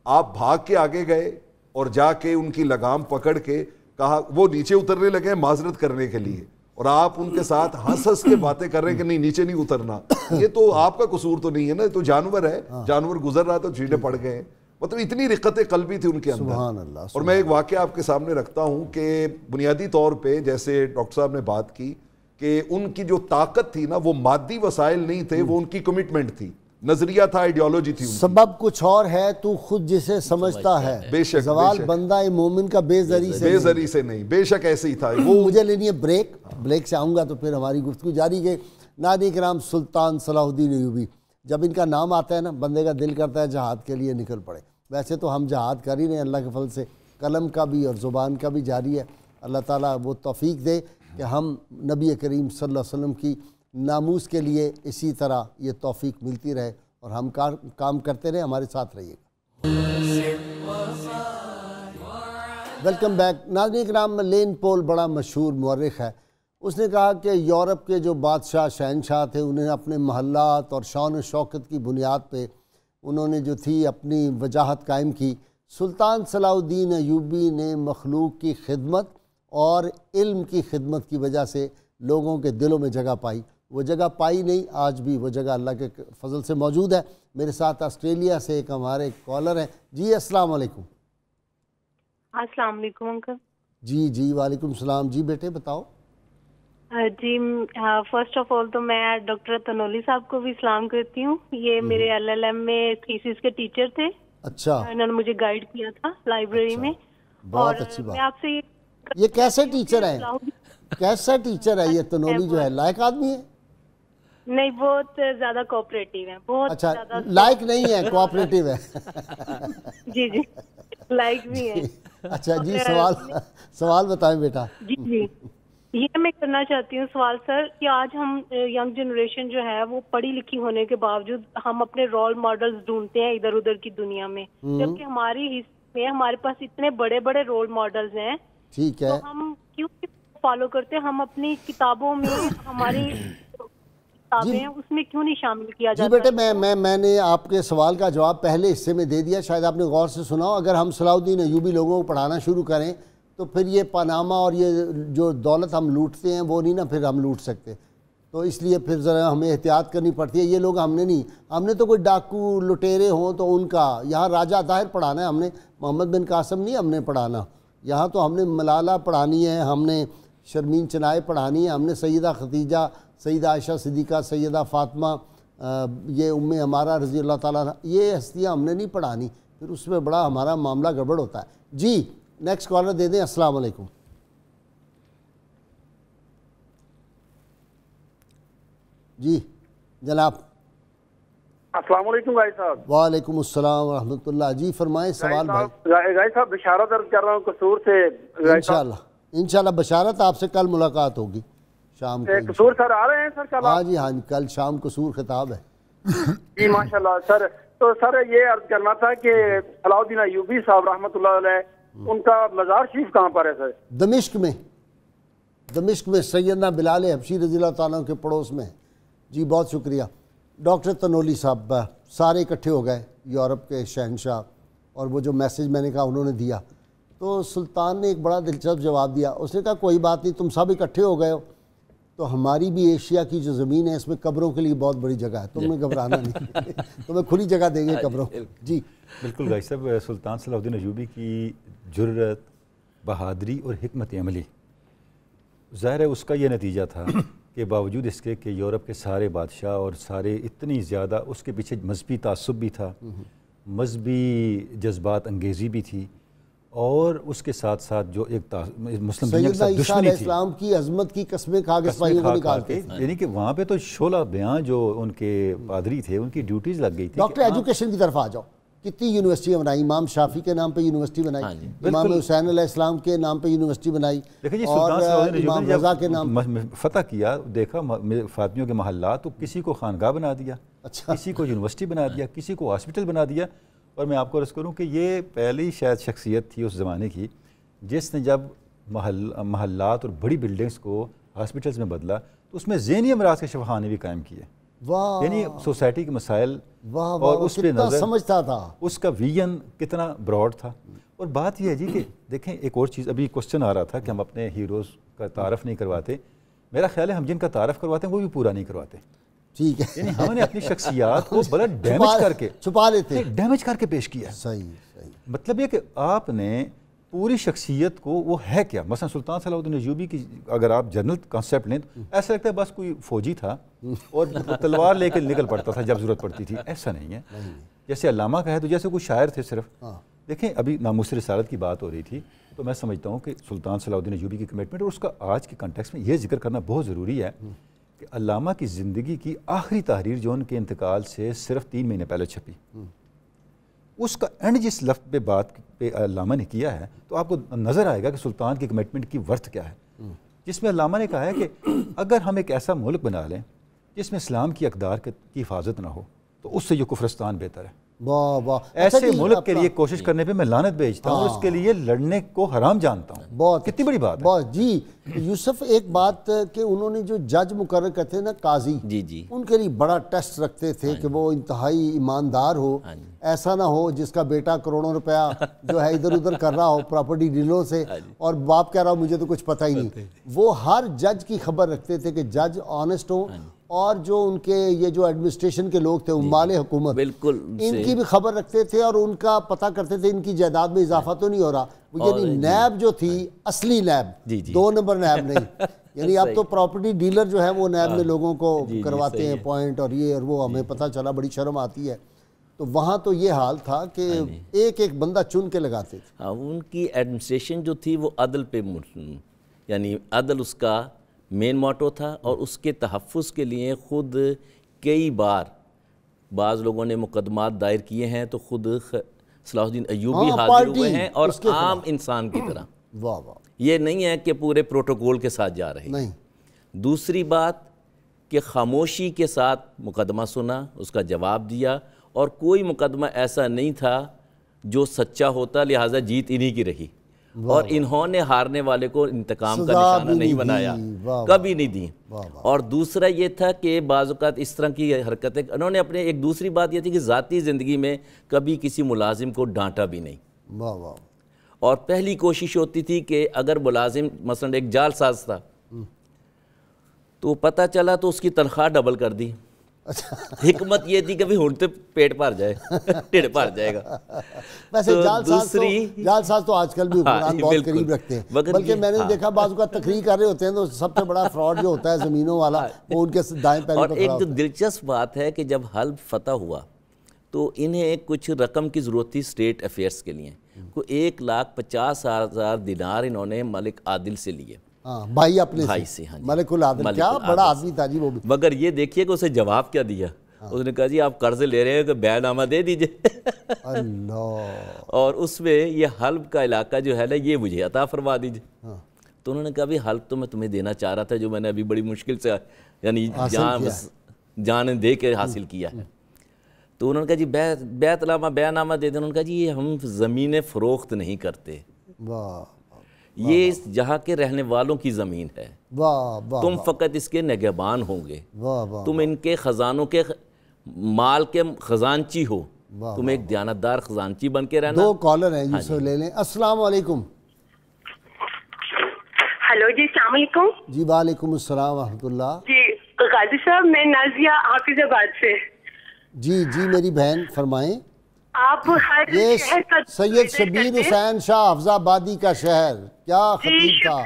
آپ بھاگ کے آگے گئے اور جا کے ان کی لگام پکڑ کے کہا، وہ نیچے اترنے لگے معذرت کرنے کے لیے، اور آپ ان کے ساتھ ہنس ہنس کے باتیں کر رہے ہیں کہ نہیں نیچے نہیں اترنا، یہ تو آپ کا قصور تو نہیں ہے نا، یہ تو جانور ہے، جانور گزر رہا تو چھینٹے پڑ گئے. مطلب اتنی رقت قلبی تھی ان کے اندر. سبحان اللہ. اور میں ایک واقعہ آپ کے سامنے رکھتا ہوں کہ بنیادی طور پہ جیسے ڈاکٹر صاحب نے بات کی کہ ان کی جو طاقت تھی نا وہ مادی وسائل نہیں تھے، وہ ان کی کمٹمنٹ تھی، نظریہ تھا، آئیڈیالوجی تھی. سبب کچھ اور ہے، تو خود جسے سمجھتا ہے. بے شک زوال بندہ مومن کا بے زری سے نہیں، بے شک ایسے ہی تھا. وہ مجھے لینی ہے بریک سے آؤں گا تو پھر ہماری گفتگو جاری ہے. ناظرین کرام، سلطان صلاح الدین ایوبی، جب ان کا نام آتا ہے نا بندے کا دل کرتا ہے جہاد کے لیے نکل پڑے. ویسے تو ہم جہاد کر ہی رہے ہیں اللہ کے فضل سے، قلم کا بھی اور زبان کا بھی جاری ہے. اللہ تعالیٰ وہ توفیق دے کہ ہم نبی کریم صلی اللہ علیہ وسلم کی ناموس کے لیے اسی طرح یہ توفیق ملتی رہے، اور ہم کام کرتے رہے. ہمارے ساتھ رہیے گا. Welcome back. ناظرین کرام، لین پول بڑا مشہور مورخ ہے. اس نے کہا کہ یورپ کے جو بادشاہ شہنشاہ تھے انہیں اپنے محلات اور شان و شوکت کی بنیاد پہ انہوں نے جو تھی اپنی وجاہت قائم کی. سلطان صلاح الدین ایوبی نے مخلوق کی خدمت اور علم کی خدمت کی وجہ سے لوگوں کے دلوں میں جگہ پائی. وہ جگہ پائی نہیں، آج بھی وہ جگہ اللہ کے فضل سے موجود ہے. میرے ساتھ آسٹریلیا سے ایک ہمارے کالر ہیں. جی السلام علیکم. السلام علیکم انکل. جی وعلیکم السلام. جی بیٹے بتاؤ. جی فرسٹ آف آل تو میں ڈاکٹر تنولی صاحب کو بھی سلام کرتی ہوں. یہ میرے LLM میں تھیسس کے ٹیچر تھے. اچھا. انہوں نے مجھے گائیڈ کیا تھا لائبریری میں. بہت اچھی بات. میں آپ سے یہ کیسے ٹیچر ہیں؟ کیسا ٹیچر ہے یہ تنولی جو ہے؟ لائق آدمی ہے؟ نہیں، بہت زیادہ کوآپریٹیو ہے. بہت اچھا زیادہ لائق نہیں ہے، کوآپریٹیو ہے. جی لائق بھی ہے. اچھا جی سوال بتائیں بیٹا. جی یہ میں کرنا چاہتی ہوں سوال سر کہ آج ہم ینگ جنریشن جو ہے وہ پڑھی لکھی ہونے کے باوجود ہم اپنے رول ماڈلز ڈھونڈتے ہیں ادھر ادھر کی دنیا میں، جبکہ ہماری ہسٹری میں ہمارے پاس اتنے بڑے بڑے رول ماڈلز ہیں. ٹھیک ہے. تو ہم کیوں فالو کرتے ہیں؟ ہم اپنی کتابوں میں ہماری کتابیں ہیں اس میں کیوں نہیں شامل کیا جاتا؟ جی بیٹے میں نے آپ کے سوال کا جواب پہلے حصے میں دے دیا، شاید آپ نے غور سے سنا ہو. اگر ہم صلاح الدین ایوبی لوگوں کو پڑھانا شروع کریں تو پھر یہ پاناما اور یہ جو دولت ہم لوٹتے ہیں وہ نہیں نا پھر ہم لوٹ سکتے. تو اس لیے پھر ذرا ہمیں احتیاط کرنی پڑتی ہے. یہ لوگ ہم نے تو کوئی ڈاکو لٹیرے ہوں تو ان کا یہاں راجہ طاہر پڑھانا ہے، ہم نے محمد بن قاسم نہیں ہم نے پڑھانا. یہاں تو ہم نے ملالہ پڑھانی ہے، ہم نے شرمین چنائے پڑھانی ہے، ہم نے سیدہ ختیجہ، سیدہ عائشہ صدیقہ، سیدہ فاطمہ، یہ ہمارا رضی اللہ تعالیٰ، یہ ہستیاں ہم نے نہیں پڑھانی. پھر اس میں بڑا ہمارا معاملہ گڑبڑ ہوتا ہے. جی نیکسٹ کالر دے دیں. السلام علیکم. جی جناب. السلام علیکم گائی صاحب. وعلیکم السلام ورحمۃ اللہ. جی فرمائیں سوال بھائی. گائی صاحب بشارت عرض کر رہا ہوں قصور سے. انشاءاللہ بشارت آپ سے کل ملاقات ہوگی شام کو. قصور سر آ رہے ہیں سر کل؟ ہاں جی کل شام قصور خطاب ہے. جی ماشاءاللہ سر. تو سر یہ عرض کرنا تھا کہ صلاح الدین ایوبی صاحب رحمۃ اللہ علیہ ان کا مزار شریف کہاں پر ہے سر؟ دمشق میں سیدنا بلال حبشی رضی اللہ تعالیٰ کے پڑوس میں. جی بہت شکریہ. ڈاکٹر تنولی صاحب سارے اکٹھے ہو گئے یورپ کے شہنشاہ، اور وہ جو میسیج میں نے کہا انہوں نے دیا تو سلطان نے ایک بڑا دلچسپ جواب دیا. اس نے کہا کوئی بات نہیں، تم سب اکٹھے ہو گئے ہو تو ہماری بھی ایشیا کی جو زمین ہے اس میں قبروں کے لیے بہت بڑی جگہ ہے، تمہیں گھبرانا نہیں، تمہیں کھلی جگہ دیں گے قبروں. جی بالکل بھائی صاحب. سلطان صلاح الدین ایوبی کی جرت، بہادری اور حکمت عملی ظاہر ہے اس کا یہ نتیجہ تھا کہ باوجود اس کے کہ یورپ کے سارے بادشاہ اور سارے اتنی زیادہ اس کے پیچھے مذہبی تعصب بھی تھا، مذہبی جذبات انگیزی بھی تھی، اور اس کے ساتھ ساتھ جو ایک مسلم دنیا کے ساتھ دشمنی تھی، اسلام کی عظمت کی قسمیں کھا کے سپاہیوں کو نکالتے تھے. یعنی کہ وہاں پہ تو شعلہ بیاں جو ان کے پادری تھے ان کی ڈیوٹیز لگ گئی تھی. ڈاکٹر ایجوکیشن کی طرف آ جاؤ. کتنی یونیورسٹیاں بنائی، امام شافی کے نام پہ یونیورسٹی بنائی، امام حسین علیہ السلام کے نام پہ یونیورسٹی بنائی، اور امام رضا کے نام فتح کیا. دیکھا فاطمیوں کے محلات، تو کسی کو خانقاہ بنا دیا، کسی کو یونیورسٹی بنا دیا، کسی کو ہاسپٹل بنا دیا. اور میں آپ کو عرض کروں کہ یہ پہلی شاید شخصیت تھی اس زمانے کی جس نے جب محلات اور بڑی بلڈنگز کو ہاسپٹلز میں بدلا تو اس میں ذہنی امراض کے شفاخانے بھی قائم کیے. یعنی سوسائٹی کے مسائل اور اس پہ نظر سمجھتا تھا، اس کا ویژن کتنا براڈ تھا. اور بات یہ ہے جی کہ دیکھیں ایک اور چیز، ابھی کوسچن آ رہا تھا کہ ہم اپنے ہیروز کا تعارف نہیں کرواتے. میرا خیال ہے ہم جن کا تعارف کرواتے ہیں وہ بھی پورا نہیں کرواتے. ٹھیک ہے. یعنی ہم نے اپنی شخصیات کو بڑا ڈیمیج کر کے چھپا لیتے، ڈیمیج کر کے پیش کیا. صحیح. مطلب یہ کہ آپ نے پوری شخصیت کو وہ ہے کیا. مثلا سلطان صلاح الدین ایوبی کی اگر آپ جنرل کانسیپٹ لیں تو ایسا لگتا ہے بس کوئی فوجی تھا اور تلوار لے کے نکل پڑتا تھا جب ضرورت پڑتی تھی. ایسا نہیں ہے. جیسے علامہ کا ہے تو جیسے کوئی شاعر تھے صرف. دیکھیں ابھی ناموس رسالت کی بات ہو رہی تھی تو میں سمجھتا ہوں کہ سلطان صلاح الدین ایوبی کی کمٹمنٹ اور اس کا آج کے کنٹیکسٹ میں یہ ذکر کرنا بہت ضروری ہے کہ علامہ کی زندگی کی آخری تحریر جو ان کے انتقال سے صرف 3 مہینے پہلے چھپی، اس کا اینڈ جس لفظ پہ بات پہ علامہ نے کیا ہے تو آپ کو نظر آئے گا کہ سلطان کی کمٹمنٹ کی ورتھ کیا ہے، جس میں علامہ نے کہا ہے کہ اگر ہم ایک ایسا ملک بنا لیں جس میں اسلام کی اقدار کی حفاظت نہ ہو تو اس سے یہ کفرستان بہتر ہے. واہ واہ. ایسے ملک کے لیے کوشش کرنے پہ میں لعنت بھیجتا ہوں اور اس کے لیے لڑنے کو حرام جانتا ہوں. بہت کتنی بڑی بات ہے. بہت. جی یوسف ایک بات کہ انہوں نے جو جج مقرر کرتے نا قاضی, جی ان کے لیے بڑا ٹیسٹ رکھتے تھے کہ وہ انتہائی ایماندار ہو, ایسا نہ ہو جس کا بیٹا کروڑوں روپیہ جو ہے ادھر ادھر کر رہا ہو پراپرٹی ڈیلوں سے اور باپ کہہ رہا ہو مجھے تو کچھ پتہ ہی نہیں. وہ ہر جج کی خبر رکھتے تھے کہ جج آنیسٹ ہوں, اور جو ان کے یہ جو ایڈمنسٹریشن کے لوگ تھے عمال حکومت بالکل ان کی بھی خبر رکھتے تھے اور ان کا پتہ کرتے تھے ان کی جائیداد میں اضافہ تو نہیں ہو رہا. یعنی نیب جو تھی اصلی نیب, 2 نمبر نیب نہیں, یعنی اب تو پراپرٹی ڈیلر جو ہے وہ نیب میں لوگوں کو کرواتے ہیں پوائنٹ اور یہ اور وہ, ہمیں پتہ چلا, بڑی شرم آتی ہے. تو وہاں تو یہ حال تھا کہ ایک ایک بندہ چن کے لگاتے تھے. ان کی ایڈمنسٹریشن جو تھی وہ عدل پہ, یعنی عدل اس کا مین موٹو تھا, اور اس کے تحفظ کے لیے خود کئی بار بعض لوگوں نے مقدمات دائر کیے ہیں تو خود صلاح الدین ایوبی حاضر ہوئے ہیں اور عام انسان کی طرح. واہ واہ. یہ نہیں ہے کہ پورے پروٹوکول کے ساتھ جا رہے ہیں. دوسری بات کہ خاموشی کے ساتھ مقدمہ سنا, اس کا جواب دیا, اور کوئی مقدمہ ایسا نہیں تھا جو سچا ہوتا, لہٰذا جیت انہی کی رہی. اور انہوں نے ہارنے والے کو انتقام کا نشانہ نہیں بنایا, کبھی نہیں دی. اور دوسرا یہ تھا کہ بعض اوقات اس طرح کی حرکتیں انہوں نے اپنے, ایک دوسری بات یہ تھی کہ ذاتی زندگی میں کبھی کسی ملازم کو ڈانٹا بھی نہیں. اور پہلی کوشش ہوتی تھی کہ اگر ملازم مثلا ایک جعل ساز تھا تو پتہ چلا تو اس کی تنخواہ ڈبل کر دی. حکمت یہ تھی کہ بھی ہونتے پیٹ پار جائے, ٹھڑ پار جائے گا. ویسے جعل ساز تو آج کل بھی حکمران بہت قریب رکھتے ہیں, بلکہ میں نے دیکھا بعض اوقات تقریر کر رہے ہوتے ہیں تو سب سے بڑا فراڈ جو ہوتا ہے زمینوں والا وہ ان کے دائیں پہلے اور ایک جو دلچسپ بات ہے کہ جب حلب فتح ہوا تو انہیں کچھ رقم کی ضرورت تھی اسٹیٹ افیئرس کے لیے. کو 1,50,000 دینار انہوں نے ملک عادل سے لیے, بھائی اپنے سے. ملک العادل کیا بڑا آدمی تھا جی وہ بھی. مگر یہ دیکھیے کہ اسے جواب کیا دیا, اس نے کہا جی آپ قرض لے رہے ہیں کہ بیع نامہ دے دیجئے. اللہ. اور اس میں یہ حلب کا علاقہ جو ہے نا یہ مجھے عطا فرما دیجئے. تو انہوں نے کہا بھی حلب تو میں تمہیں دینا چاہ رہا تھا جو میں نے ابھی بڑی مشکل سے یعنی جان دے کے حاصل کیا ہے. تو انہوں نے کہا جی بیع نامہ دے دیں. انہوں نے کہا جی یہ ہم زمینیں فروخت نہیں کرتے, یہ جہاں کے رہنے والوں کی زمین ہے, تم فقط اس کے نگہبان ہوں گے, تم ان کے خزانوں کے مال کے خزانچی ہو, تم ایک دیانتدار خزانچی بن کے رہنا. 2 کالر ہیں یوسف لے لیں. السلام علیکم. ہلو جی السلام علیکم. جی وعلیکم السلام ورحمۃ اللہ. جی غازی صاحب میں نازیہ حافظ آباد سے. جی میری بہن فرمائیں. آپ ہر یہ شہر کا سید شبیر حسین شاہ حافظ آبادی کا شہر کیا خطیب تھا,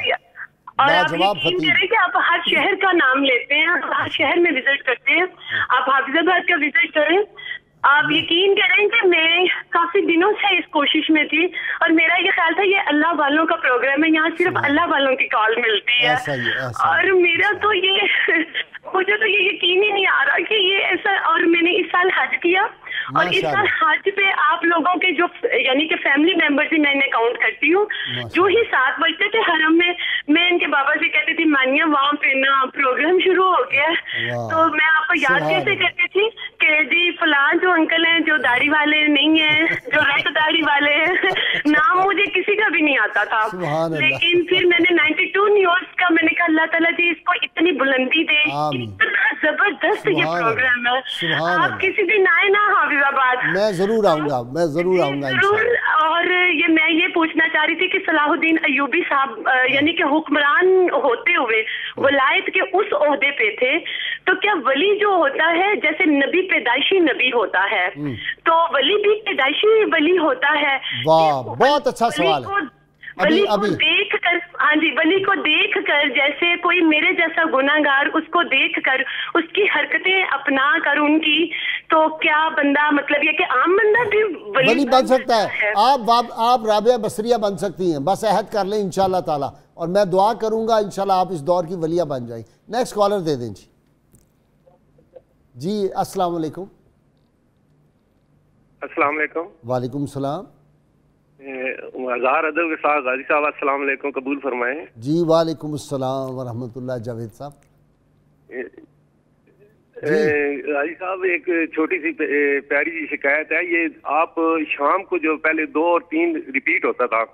اور آپ یقین کریں کہ آپ ہر شہر کا نام لیتے ہیں, ہر شہر میں وزٹ کرتے ہیں. آپ حافظ آباد کا وزٹ کریں, آپ یقین کریں کہ میں کافی دنوں سے اس کوشش میں تھی, اور میرا یہ خیال تھا یہ اللہ والوں کا پروگرام ہے, یہاں صرف اللہ والوں کی کال ملتی ہے. اور میرا تو یہ مجھے تو یہ یقین ہی نہیں آ رہا کہ یہ ایسا. اور میں نے اس سال حج کیا, اور اس سال حج پہ آپ لوگوں کے جو یعنی کہ فیملی ممبرز ہی میں نے کاؤنٹ کرتی ہوں, جو ہی 7 بجتے تھے حرم میں ان کے بابا سے کہتی تھی مانیہ وہاں پہ نا پروگرام شروع ہو گیا. تو میں آپ کو یاد کیسے کرتی تھی کہ جی فلاں جو انکل ہیں جو داڑھی والے نہیں ہیں, جو ریڈ داڑھی والے ہیں, نام مجھے کسی کا بھی نہیں آتا تھا. لیکن پھر میں نے 92 نیوز کا میں نے کہا اللہ تعالیٰ جی اس کو اتنی بلندی دے, اتنا زبردست یہ پروگرام ہے. آپ کسی دن آئے نا حافظ آباد. میں ضرور آؤں گا ضرور. اور میں یہ پوچھنا چاہ رہی تھی کہ صلاح الدین ایوبی صاحب یعنی کہ حکمران ہوتے ہوئے ولایت کے اس عہدے پہ تھے, تو کیا ولی جو ہوتا ہے جیسے نبی پیدائشی نبی ہوتا ہے تو ولی بھی پیدائشی ولی ہوتا ہے؟ واہ بہت اچھا سوال ہے. ولی کو دیکھ کر, ہاں جی, ولی کو دیکھ کر جیسے کوئی میرے جیسا گناہگار اس کو دیکھ کر اس کی حرکتیں اپنا کر ان کی, تو کیا بندہ مطلب یہ کہ عام بندہ بھی ولی بن سکتا ہے؟ آپ رابعہ بصریہ بن سکتی ہیں, بس عہد کر لیں انشاءاللہ تعالی, اور میں دعا کروں گا انشاءاللہ آپ اس دور کی ولیہ بن جائیں. نیکسٹ کالر دے دیں جی. جی السلام علیکم. السلام علیکم. وعلیکم السلام. ہزار ادب کے ساتھ غازی صاحب السلام علیکم, قبول فرمائیں. جی وعلیکم السلام ورحمۃ اللہ. جاوید صاحب حاجی صاحب ایک چھوٹی سی پیاری سی شکایت ہے. یہ آپ شام کو جو پہلے 2 اور 3 ریپیٹ ہوتا تھا,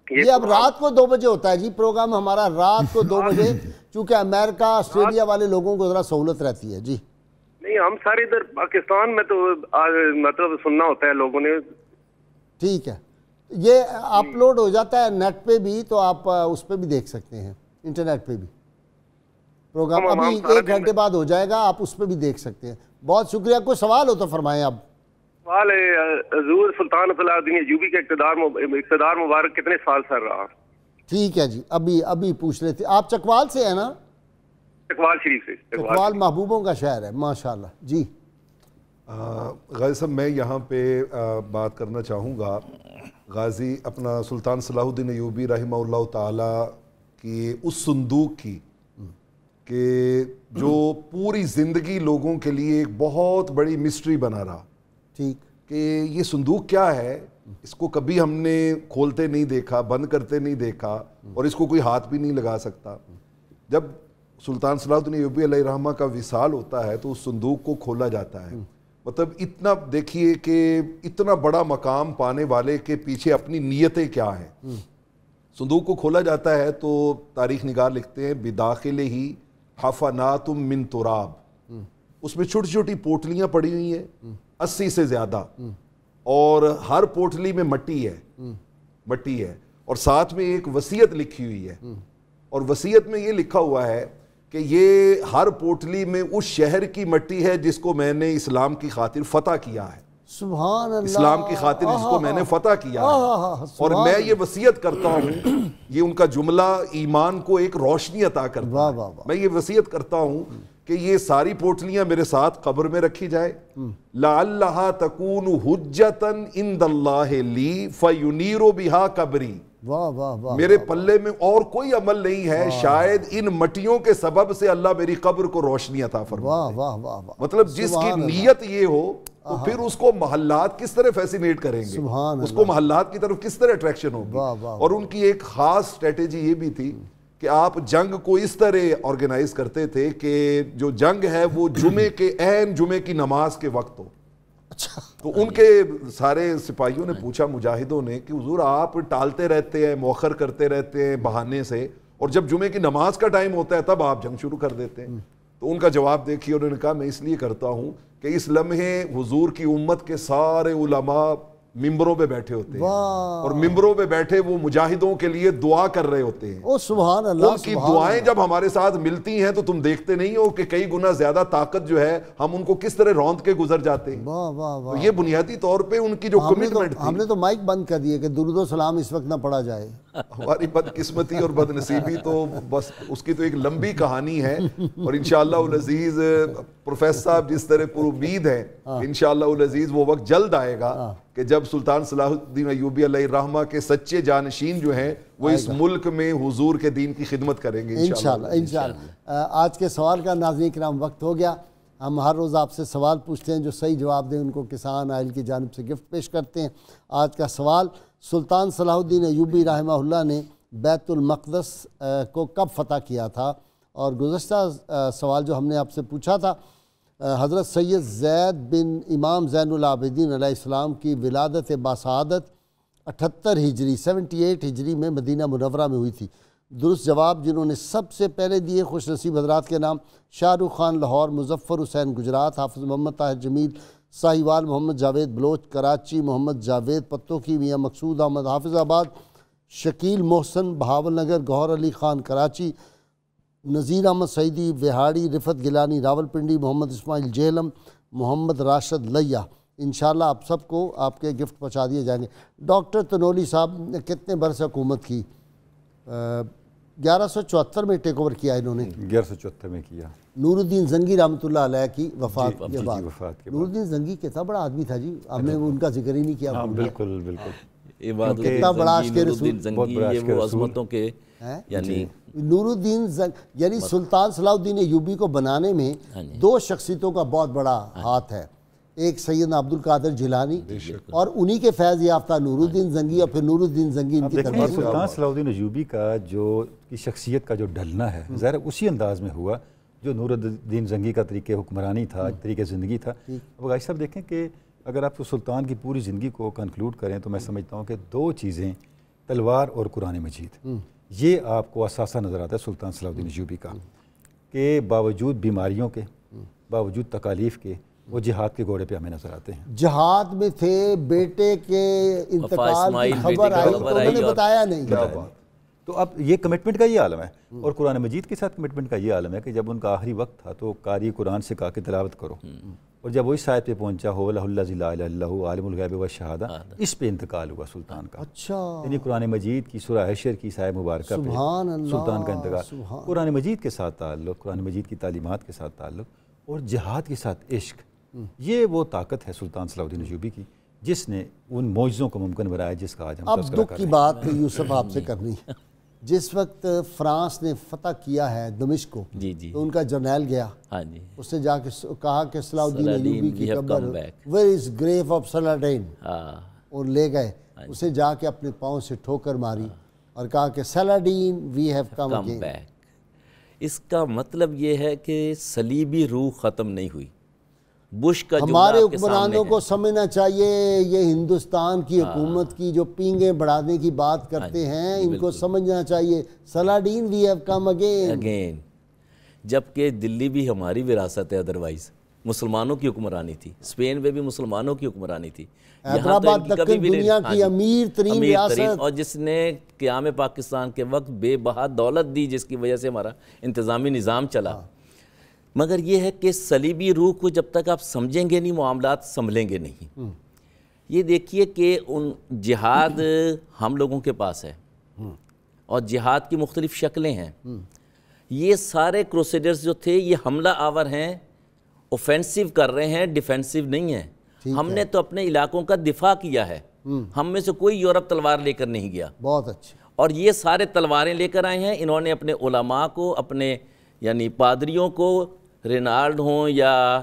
یہ اب رات کو 2 بجے ہوتا ہے جی پروگرام ہمارا, رات کو 2 بجے, چونکہ امریکہ آسٹریلیا والے لوگوں کو ذرا سہولت رہتی ہے جی. نہیں, ہم سارے ادھر پاکستان میں تو مطلب سننا ہوتا ہے لوگوں نے. ٹھیک ہے, یہ اپلوڈ ہو جاتا ہے نیٹ پہ بھی, تو آپ اس پہ بھی دیکھ سکتے ہیں, انٹرنیٹ پہ بھی پروگرام. ابھی 1 گھنٹے بعد ہو جائے گا, آپ اس پہ بھی دیکھ سکتے ہیں. بہت شکریہ. کوئی سوال ہو تو فرمائیں آپ. سوال ہے, حضور سلطان صلاح الدین ایوبی کا اقتدار مبارک کتنے سال سر رہا؟ ٹھیک ہے جی, ابھی پوچھ رہے تھے. آپ چکوال سے ہیں نا؟ چکوال شریف سے. چکوال محبوبوں کا شہر ہے ماشاءاللہ جی. غازی صاحب میں یہاں پہ بات کرنا چاہوں گا. غازی اپنا سلطان صلاح الدین ایوبی رحمہ اللہ تعالی کی اس صندوق کی کہ جو پوری زندگی لوگوں کے لیے ایک بہت بڑی مسٹری بنا رہا, ٹھیک, کہ یہ صندوق کیا ہے, اس کو کبھی ہم نے کھولتے نہیں دیکھا, بند کرتے نہیں دیکھا, اور اس کو کوئی ہاتھ بھی نہیں لگا سکتا. جب سلطان صلاح الدین ایوبی علیہ الرحمہ کا وصال ہوتا ہے تو اس صندوق کو کھولا جاتا ہے. مطلب اتنا دیکھیے کہ اتنا بڑا مقام پانے والے کے پیچھے اپنی نیتیں کیا ہیں. صندوق کو کھولا جاتا ہے تو تاریخ نگار لکھتے ہیں بداخل ہی حفنات من تراب, اس میں چھوٹی چھوٹی پوٹلیاں پڑی ہوئی ہیں 80 سے زیادہ, اور ہر پوٹلی میں مٹی ہے, اور ساتھ میں ایک وصیت لکھی ہوئی ہے, اور وصیت میں یہ لکھا ہوا ہے کہ یہ ہر پوٹلی میں اس شہر کی مٹی ہے جس کو میں نے اسلام کی خاطر فتح کیا ہے. سبحان اللہ, اسلام کی خاطر جس کو میں نے فتح کیا ہے, اور میں یہ وصیت کرتا ہوں, یہ ان کا جملہ ایمان کو ایک روشنی عطا کرتا ہے. میں یہ وصیت کرتا ہوں کہ یہ ساری پوٹلیاں میرے ساتھ قبر میں رکھی جائے, لعلھا تکون حجتا عند اللہ لی فینیر بہا قبری. میرے پلے میں اور کوئی عمل نہیں ہے, شاید ان مٹیوں کے سبب سے اللہ میری قبر کو روشنی عطا فرمائے. مطلب جس کی نیت یہ ہو تو پھر اس کو محلات کس طرح فیسینیٹ کریں گے, اس کو محلات کی طرف کس طرح اٹریکشن ہوگی. اور ان کی ایک خاص اسٹریٹجی یہ بھی تھی کہ آپ جنگ کو اس طرح آرگنائز کرتے تھے کہ جو جنگ ہے وہ جمعے کے عین جمعے کی نماز کے وقت ہو. تو ان کے سارے سپاہیوں نے پوچھا, مجاہدوں نے, کہ حضور آپ ٹالتے رہتے ہیں, مؤخر کرتے رہتے ہیں بہانے سے, اور جب جمعے کی نماز کا ٹائم ہوتا ہے تب آپ جنگ شروع کر دیتے ہیں. تو ان کا جواب دیکھیے, انہوں نے کہا میں اس لیے کرتا ہوں کہ اس لمحے حضور کی امت کے سارے علماء ممبروں پہ بیٹھے ہوتے ہیں, اور ممبروں پہ بیٹھے وہ مجاہدوں کے لیے دعا کر رہے ہوتے ہیں. سبحان اللہ, ان کی دعائیں جب ہمارے ساتھ ملتی ہیں تو تم دیکھتے نہیں ہو کہ کئی گنا زیادہ طاقت جو ہے ہم ان کو کس طرح روند کے گزر جاتے ہیں. تو یہ بنیادی طور پہ ان کی جو کمٹمنٹ تھی. ہم نے تو مائک بند کر دیے کہ درود و سلام اس وقت نہ پڑھا جائے. ہماری بدقسمتی اور بد نصیبی تو بس اس کی تو ایک لمبی کہانی ہے, اور انشاءاللہ العزیز پروفیسر صاحب جس طرح پر امید ہیں انشاءاللہ العزیز وہ وقت جلد آئے گا کہ جب سلطان صلاح الدین ایوبی علیہ الرحمہ کے سچے جانشین جو ہیں وہ اس ملک میں حضور کے دین کی خدمت کریں گے انشاءاللہ. آج کے سوال کا ناظرین کرام وقت ہو گیا. ہم ہر روز آپ سے سوال پوچھتے ہیں, جو صحیح جواب دیں ان کو کسان آئل کی جانب سے گفٹ پیش کرتے ہیں. آج کا سوال, سلطان صلاح الدین ایوبی رحمہ اللہ نے بیت المقدس کو کب فتح کیا تھا؟ اور گزشتہ سوال جو ہم نے آپ سے پوچھا تھا, حضرت سید زید بن امام زین العابدین علیہ السلام کی ولادت باسعادت 78 ہجری 78 ہجری میں مدینہ منورہ میں ہوئی تھی. درست جواب جنہوں نے سب سے پہلے دیے خوش نصیب حضرات کے نام شاہ رخ خان لاہور, مظفر حسین گجرات, حافظ محمد طاہر جمیل ساہیوال, محمد جاوید بلوچ کراچی, محمد جاوید پتوکی, میاں مقصود احمد حافظ آباد, شکیل محسن بہاول نگر, گوہر علی خان کراچی, نذیر احمد سعیدی وہاڑی, رفت گیلانی راولپنڈی, محمد اسماعیل جہلم, محمد راشد لیا. انشاءاللہ آپ سب کو آپ کے گفٹ پہنچا دیے جائیں گے. ڈاکٹر تنولی صاحب نے کتنے برس حکومت کی؟ 1174 میں ٹیک اوور کیا انہوں نے. 1174 میں کیا. نور الدین زنگی رحمۃ اللہ علیہ کی وفات کے بعد. نور الدین زنگی کتنا بڑا آدمی تھا جی, ہم نے ان کا ذکر ہی نہیں کیا. بالکل بالکل, کتنا بڑا عاشق رسول, وہ عظمتوں کے یعنی نور الدین یعنی سلطان صلاح الدین ایوبی کو بنانے میں 2 شخصیتوں کا بہت بڑا ہاتھ ہے. ایک سیدنا عبد القادر جیلانی اور انہی کے فیض یافتہ نور الدین زنگی, اور پھر نور الدین زنگی ان کی سلطان صلاح الدین ایوبی کا جو کی شخصیت کا جو ڈھلنا ہے ظاہر اسی انداز میں ہوا جو نور الدین زنگی کا طریقہ حکمرانی تھا، طریقہ زندگی تھا. اب غازی صاحب دیکھیں کہ اگر آپ سلطان کی پوری زندگی کو کنکلوڈ کریں تو میں سمجھتا ہوں کہ 2 چیزیں، تلوار اور قرآن مجید، یہ آپ کو اثاثہ نظر آتا ہے سلطان صلاح الدین ایوبی کا، کہ باوجود بیماریوں کے، باوجود تکالیف کے، وہ جہاد کے گھوڑے پہ ہمیں نظر آتے ہیں. جہاد میں تھے، بیٹے کے انتقال کی خبر آئی تو انہوں نے بتایا نہیں. تو اب یہ کمٹمنٹ کا یہ عالم ہے، اور قرآن مجید کے ساتھ کمٹمنٹ کا یہ عالم ہے کہ جب ان کا آخری وقت تھا تو قاری قرآن سے کہا کہ تلاوت کرو، اور جب وہ اس آیت پہ پہنچا ہو لہ الذی لا الہ الا هو عالم الغیب والشہادہ، اس پہ انتقال ہوا سلطان کا. اچھا، یعنی قرآن مجید کی سورہ حشر کی سایہ مبارکہ پہ سلطان کا انتقال. قرآن مجید کے ساتھ تعلق، قرآن مجید کی تعلیمات کے ساتھ تعلق اور جہاد کے ساتھ عشق، یہ وہ طاقت ہے سلطان صلاح الدین ایوبی کی جس نے ان معجزوں کو ممکن بنایا جس کا آج ہم تذکرہ کر رہے ہیں. اب دکھ کی بات یوسف آپ سے کرنی ہے. جس وقت فرانس نے فتح کیا ہے دمشق کو، تو ان کا جرنیل گیا، اس نے جا کے کہا کہ صلاح الدین ایوبی کی قبر ویئر از گریو آف سلاڈین، اور لے گئے اسے، جا کے اپنے پاؤں سے ٹھوکر ماری اور کہا کہ سلاڈین وی ہیو کم اگین. اس کا مطلب یہ ہے کہ صلیبی روح ختم نہیں ہوئی. بش کا ہمارے حکمرانوں کو سمجھنا چاہیے، یہ ہندوستان کی حکومت کی جو پینگیں بڑھانے کی بات کرتے ہیں، ان کو سمجھنا چاہیے سلاڈین وی ہیو کم اگین. جبکہ دلی بھی ہماری وراثت ہے، ادروائز مسلمانوں کی حکمرانی تھی، اسپین میں بھی مسلمانوں کی حکمرانی تھی. حیدرآباد دکن دنیا کی امیر ترین ریاست، اور جس نے قیام پاکستان کے وقت بے بہا دولت دی، جس کی وجہ سے ہمارا انتظامی نظام چلا. مگر یہ ہے کہ صلیبی روح کو جب تک آپ سمجھیں گے نہیں، معاملات سنبھلیں گے نہیں. یہ دیکھیے کہ ان جہاد ہم لوگوں کے پاس ہے، اور جہاد کی مختلف شکلیں ہیں. یہ سارے کروسیڈرز جو تھے یہ حملہ آور ہیں، اوفینسیو کر رہے ہیں، ڈیفینسیو نہیں ہیں. ہم نے تو اپنے علاقوں کا دفاع کیا ہے. ہم میں سے کوئی یورپ تلوار لے کر نہیں گیا. بہت اچھا. اور یہ سارے تلواریں لے کر آئے ہیں. انہوں نے اپنے علماء کو، اپنے یعنی پادریوں کو، رینالڈ ہوں یا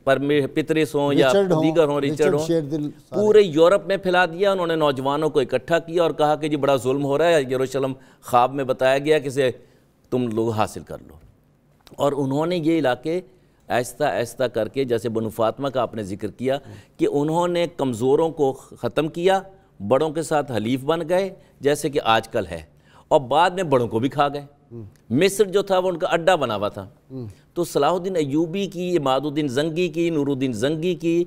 پترس ہوں یا دیگر ہوں، رچرڈ ہوں، پورے یورپ میں پھیلا دیا. انہوں نے نوجوانوں کو اکٹھا کیا اور کہا کہ جی بڑا ظلم ہو رہا ہے، یروشلم خواب میں بتایا گیا کہ اسے تم لوگ حاصل کر لو. اور انہوں نے یہ علاقے آہستہ آہستہ کر کے، جیسے بنو فاطمہ کا آپ نے ذکر کیا، کہ انہوں نے کمزوروں کو ختم کیا، بڑوں کے ساتھ حلیف بن گئے جیسے کہ آج کل ہے، اور بعد میں بڑوں کو بھی کھا گئے. مصر جو تھا وہ ان کا اڈا بنا ہوا تھا. تو صلاح الدین ایوبی کی، عماد الدین زنگی کی، نور الدین زنگی کی،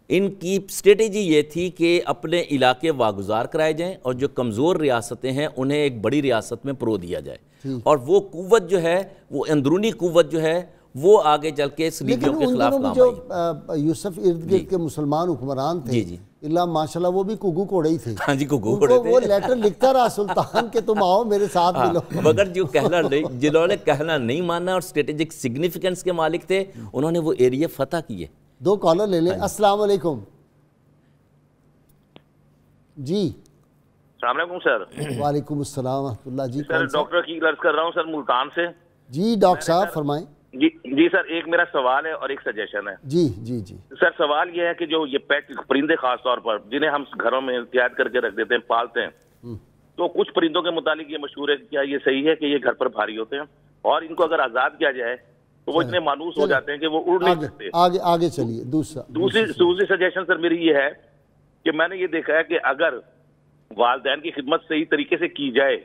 ان کی اسٹریٹجی یہ تھی کہ اپنے علاقے واگزار کرائے جائیں، اور جو کمزور ریاستیں ہیں انہیں ایک بڑی ریاست میں پرو دیا جائے. اور وہ قوت جو ہے، وہ اندرونی قوت جو ہے، وہ آگے چل کے صلیبیوں کے خلاف کام آئی. جو یوسف ارد گرد کے مسلمان حکمران تھے، اللہ ماشاءاللہ وہ بھی کگو کوڑے ہی تھے. ہاں جی، کگو کوڑے تھے. وہ لیٹر لکھتا رہا سلطان کہ تم آؤ میرے ساتھ ملو. مگر جو جنہوں نے کہنا نہیں مانا اور اسٹریٹجک سگنیفیکنس کے مالک تھے، انہوں نے وہ ایریا فتح کیے. 2 کالر لے لیں. السلام علیکم. جی السلام علیکم سر. وعلیکم السلام ورحمۃ اللہ. جی سر ڈاکٹر کی عرض کر رہا ہوں سر، ملتان سے. جی ڈاکٹر صاحب فرمائیں. جی سر، ایک میرا سوال ہے اور ایک سجیشن ہے. جی جی جی سر سوال یہ ہے کہ جو یہ پیٹ پرندے خاص طور پر جنہیں ہم گھروں میں قید کر کے رکھ دیتے ہیں، پالتے ہیں، تو کچھ پرندوں کے متعلق یہ مشہور ہے، کیا یہ صحیح ہے کہ یہ گھر پر بھاری ہوتے ہیں اور ان کو اگر آزاد کیا جائے تو وہ اتنے مانوس ہو جاتے ہیں کہ وہ اڑ نہیں سکتے؟ آگے چلیے. دوسری سجیشن سر میری یہ ہے کہ میں نے یہ دیکھا ہے کہ اگر والدین کی خدمت صحیح طریقے سے کی جائے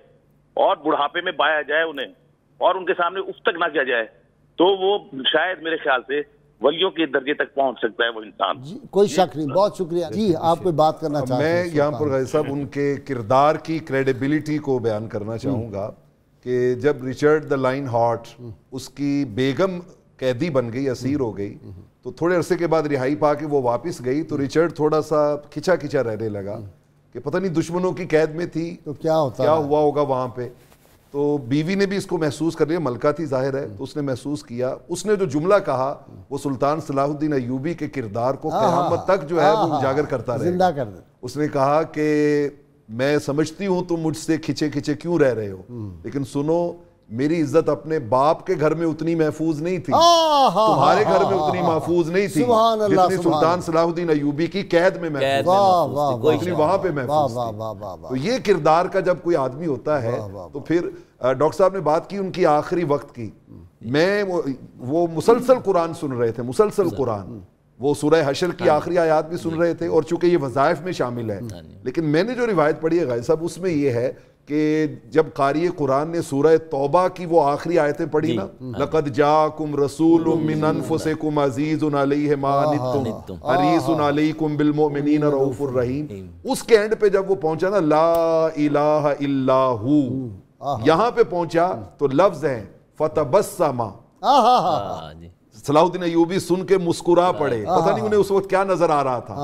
اور بڑھاپے میں بایا جائے انہیں، اور ان کے سامنے اف تک نہ کیا جائے، تو وہ شاید میرے خیال سے ولیوں کے درجے تک پہنچ سکتا ہے وہ انسان. کوئی شک نہیں. بہت شکریہ. جی آپ کوئی بات کرنا چاہتے ہیں؟ میں یہاں پر غازی صاحب ان کے کردار کی کریڈیبلٹی کو بیان کرنا چاہوں گا کہ جب رچرڈ دا لائن ہارٹ، اس کی بیگم قیدی بن گئی، اسیر ہو گئی، تو تھوڑے عرصے کے بعد رہائی پا کے وہ واپس گئی، تو رچرڈ تھوڑا سا کھچا کھچا رہنے لگا کہ پتہ نہیں دشمنوں کی قید میں تھی تو کیا ہوا ہوگا وہاں پہ. تو بیوی نے بھی اس کو محسوس کر لیا، ملکہ تھی ظاہر ہے، تو اس نے محسوس کیا. اس نے جو جملہ کہا وہ سلطان صلاح الدین ایوبی کے کردار کو قیامت تک جو ہے وہ اجاگر کرتا رہے. زندہ کر دے. اس نے کہا کہ میں سمجھتی ہوں تم مجھ سے کھچے کھچے کیوں رہ رہے ہو، لیکن سنو میری عزت اپنے باپ کے گھر میں اتنی محفوظ نہیں تھی، تمہارے گھر میں اتنی محفوظ نہیں تھی جتنی سلطان صلاح الدین ایوبی کی قید میں محفوظ اتنی وہاں پہ محفوظ تھی. تو یہ کردار کا جب کوئی آدمی ہوتا ہے تو پھر ڈاکٹر صاحب نے بات کی ان کی آخری وقت کی، میں وہ مسلسل قرآن سن رہے تھے، مسلسل قرآن، وہ سورہ حشر کی آخری آیات بھی سن رہے تھے، اور چونکہ یہ وظائف میں شامل ہے، لیکن میں نے جو روایت پڑھی ہے غازی صاحب، اس میں یہ ہے کہ جب قاری قرآن نے سورہ توبہ کی وہ آخری آیتیں پڑھی نا، لَقَدْ جَاءَكُمْ رَسُولٌ مِّنْ أَنفُسِكُمْ عَزِيزٌ عَلَيْهِ مَا عَنِتُّمْ حَرِيصٌ عَلَيْكُمْ بِالْمُؤْمِنِينَ رَءُوفٌ رَحِيمٌ، اس کے اینڈ پہ جب وہ پہنچا نا لا الہ الا ہو، یہاں پہ پہنچا تو لفظ ہیں فَتَبَسَّمَ، صلاح الدین ایوبی سن کے مسکرا پڑے، پتہ نہیں انہیں اس وقت کیا نظر آ رہا تھا،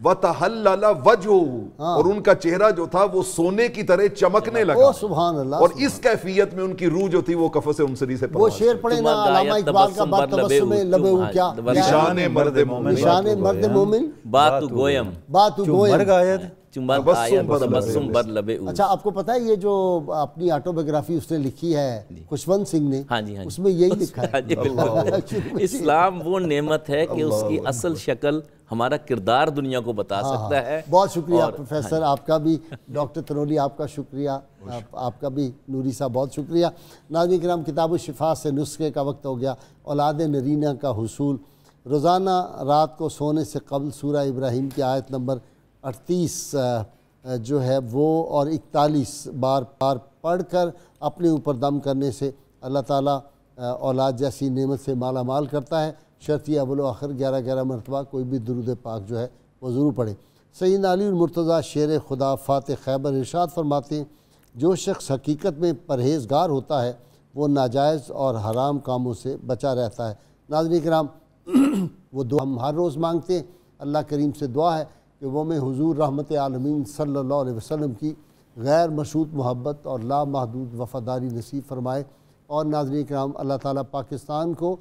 وَتَحَلَّلَ وَجْهُهُ، اور ان کا چہرہ جو تھا وہ سونے کی طرح چمکنے لگا، سبحان اللہ، اور اس کیفیت میں ان کی روح جو تھی وہ قفص عنصری سے وہ شعر پڑھے نا علامہ اقبال کا، بات تبسم لبے کیا نشان مرد مومن، نشان مرد مومن بات گویم، بات گویم، مرگ آیت تبسم بر لبے او۔ اچھا آپ کو پتہ ہے یہ جو اپنی آٹو بایوگرافی اس نے لکھی ہے خوشونت سنگھ نے، اس میں یہی لکھا ہے اسلام وہ نعمت ہے کہ اس کی اصل شکل ہمارا کردار دنیا کو بتا سکتا ہے۔ بہت شکریہ پروفیسر، آپ کا بھی، ڈاکٹر تنولی آپ کا شکریہ، آپ کا بھی نوری صاحب بہت شکریہ۔ ناظرین کرام، کتاب الشفا سے نسخے کا وقت ہو گیا، اولاد نرینہ کا حصول۔ روزانہ رات کو سونے سے قبل سورہ ابراہیم کی آیت نمبر 38 جو ہے وہ اور 41 بار پڑھ کر اپنے اوپر دم کرنے سے اللہ تعالیٰ اولاد جیسی نعمت سے مالا مال کرتا ہے۔ شرط یہ اول و آخر 11 مرتبہ کوئی بھی درود پاک جو ہے وہ ضرور پڑھے۔ سیدنا علی المرتضیٰ شیر خدا فاتح خیبر ارشاد فرماتے ہیں، جو شخص حقیقت میں پرہیزگار ہوتا ہے وہ ناجائز اور حرام کاموں سے بچا رہتا ہے۔ ناظرین کرام، وہ دعا ہم ہر روز مانگتے ہیں، اللہ کریم سے دعا ہے کہ وہ میں حضور رحمت عالمین صلی اللہ علیہ وسلم کی غیر مشروط محبت اور لامحدود وفاداری نصیب فرمائے۔ اور ناظرین کرام، اللہ تعالیٰ پاکستان کو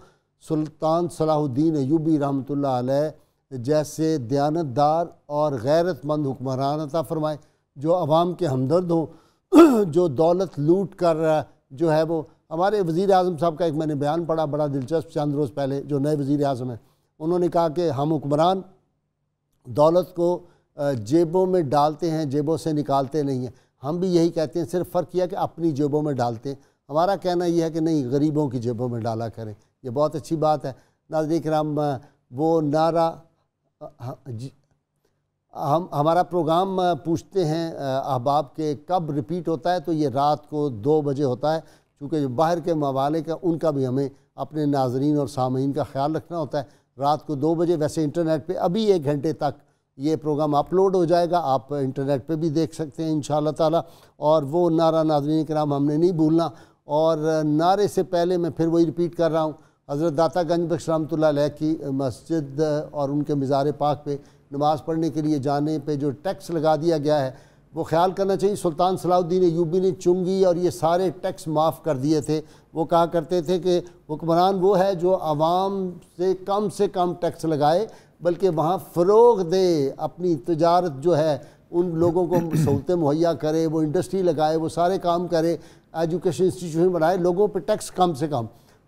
سلطان صلاح الدین ایوبی رحمۃ اللہ علیہ جیسے دیانتدار اور غیرت مند حکمران عطا فرمائے، جو عوام کے ہمدرد ہوں، جو دولت لوٹ کر جو ہے وہ، ہمارے وزیر اعظم صاحب کا ایک میں نے بیان پڑھا بڑا دلچسپ چند روز پہلے، جو نئے وزیر اعظم ہیں، انہوں نے کہا کہ ہم حکمران دولت کو جیبوں میں ڈالتے ہیں، جیبوں سے نکالتے نہیں ہیں۔ ہم بھی یہی کہتے ہیں، صرف فرق یہ ہے کہ اپنی جیبوں میں ڈالتے ہیں۔ ہمارا کہنا یہ ہے کہ نہیں، غریبوں کی جیبوں میں ڈالا کریں، یہ بہت اچھی بات ہے۔ ناظرین کرام، وہ نعرہ ہمارا پروگرام پوچھتے ہیں احباب کے کب ریپیٹ ہوتا ہے، تو یہ رات کو 2 بجے ہوتا ہے، چونکہ جو باہر کے ممالک ہیں ان کا بھی ہمیں اپنے ناظرین اور سامعین کا خیال رکھنا ہوتا ہے۔ رات کو 2 بجے، ویسے انٹرنیٹ پہ ابھی 1 گھنٹے تک یہ پروگرام اپلوڈ ہو جائے گا، آپ انٹرنیٹ پہ بھی دیکھ سکتے ہیں انشاءاللہ تعالی۔ اور وہ نعرہ ناظرین کرام ہم نے نہیں بھولنا، اور نعرے سے پہلے میں پھر وہی ریپیٹ کر رہا ہوں، حضرت داتا گنج بخش رحمۃ اللہ علیہ کی مسجد اور ان کے مزار پاک پہ نماز پڑھنے کے لیے جانے پہ جو ٹیکس لگا دیا گیا ہے، وہ خیال کرنا چاہیے۔ سلطان صلاح الدین ایوبی نے چنگی اور یہ سارے ٹیکس معاف کر دیے تھے۔ وہ کہا کرتے تھے کہ حکمران وہ ہے جو عوام سے کم ٹیکس لگائے، بلکہ وہاں فروغ دے، اپنی تجارت جو ہے ان لوگوں کو سہولتیں مہیا کرے، وہ انڈسٹری لگائے، وہ سارے کام کرے، ایجوکیشن انسٹیٹیوشن بنائے، لوگوں پہ ٹیکس کم سے کم۔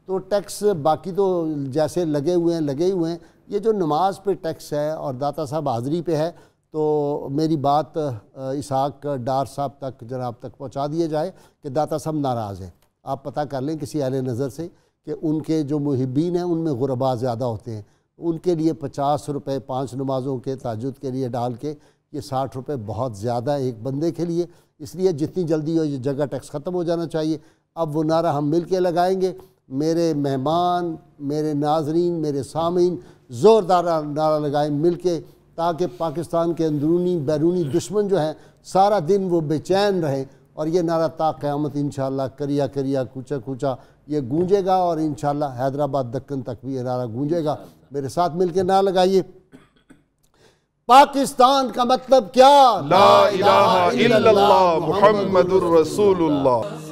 تو ٹیکس باقی تو جیسے لگے ہوئے ہیں، یہ جو نماز پہ ٹیکس ہے اور داتا صاحب حاضری پہ ہے، تو میری بات اسحاق ڈار صاحب تک، جناب تک پہنچا دیے جائے کہ داتا صاحب ناراض ہیں۔ آپ پتہ کر لیں کسی اہل نظر سے کہ ان کے جو محبین ہیں ان میں غربا زیادہ ہوتے ہیں، ان کے لیے 50 روپے 5 نمازوں کے تہجد کے لیے ڈال کے یہ 60 روپے بہت زیادہ ہے ایک بندے کے لیے، اس لیے جتنی جلدی ہو یہ جگہ ٹیکس ختم ہو جانا چاہیے۔ اب وہ نعرہ ہم مل کے لگائیں گے، میرے مہمان، میرے ناظرین، میرے سامعین زوردار نعرہ لگائیں مل کے، تاکہ پاکستان کے اندرونی بیرونی دشمن جو ہیں سارا دن وہ بے چین رہیں، اور یہ نعرہ تا قیامت انشاءاللہ کریا کریا کوچا کوچا یہ گونجے گا، اور انشاءاللہ حیدرآباد دکن تک بھی یہ نعرہ گونجے گا۔ میرے ساتھ مل کے نعرہ لگائیے، پاکستان کا مطلب کیا؟ لا الہ الا اللہ محمد الرسول اللہ۔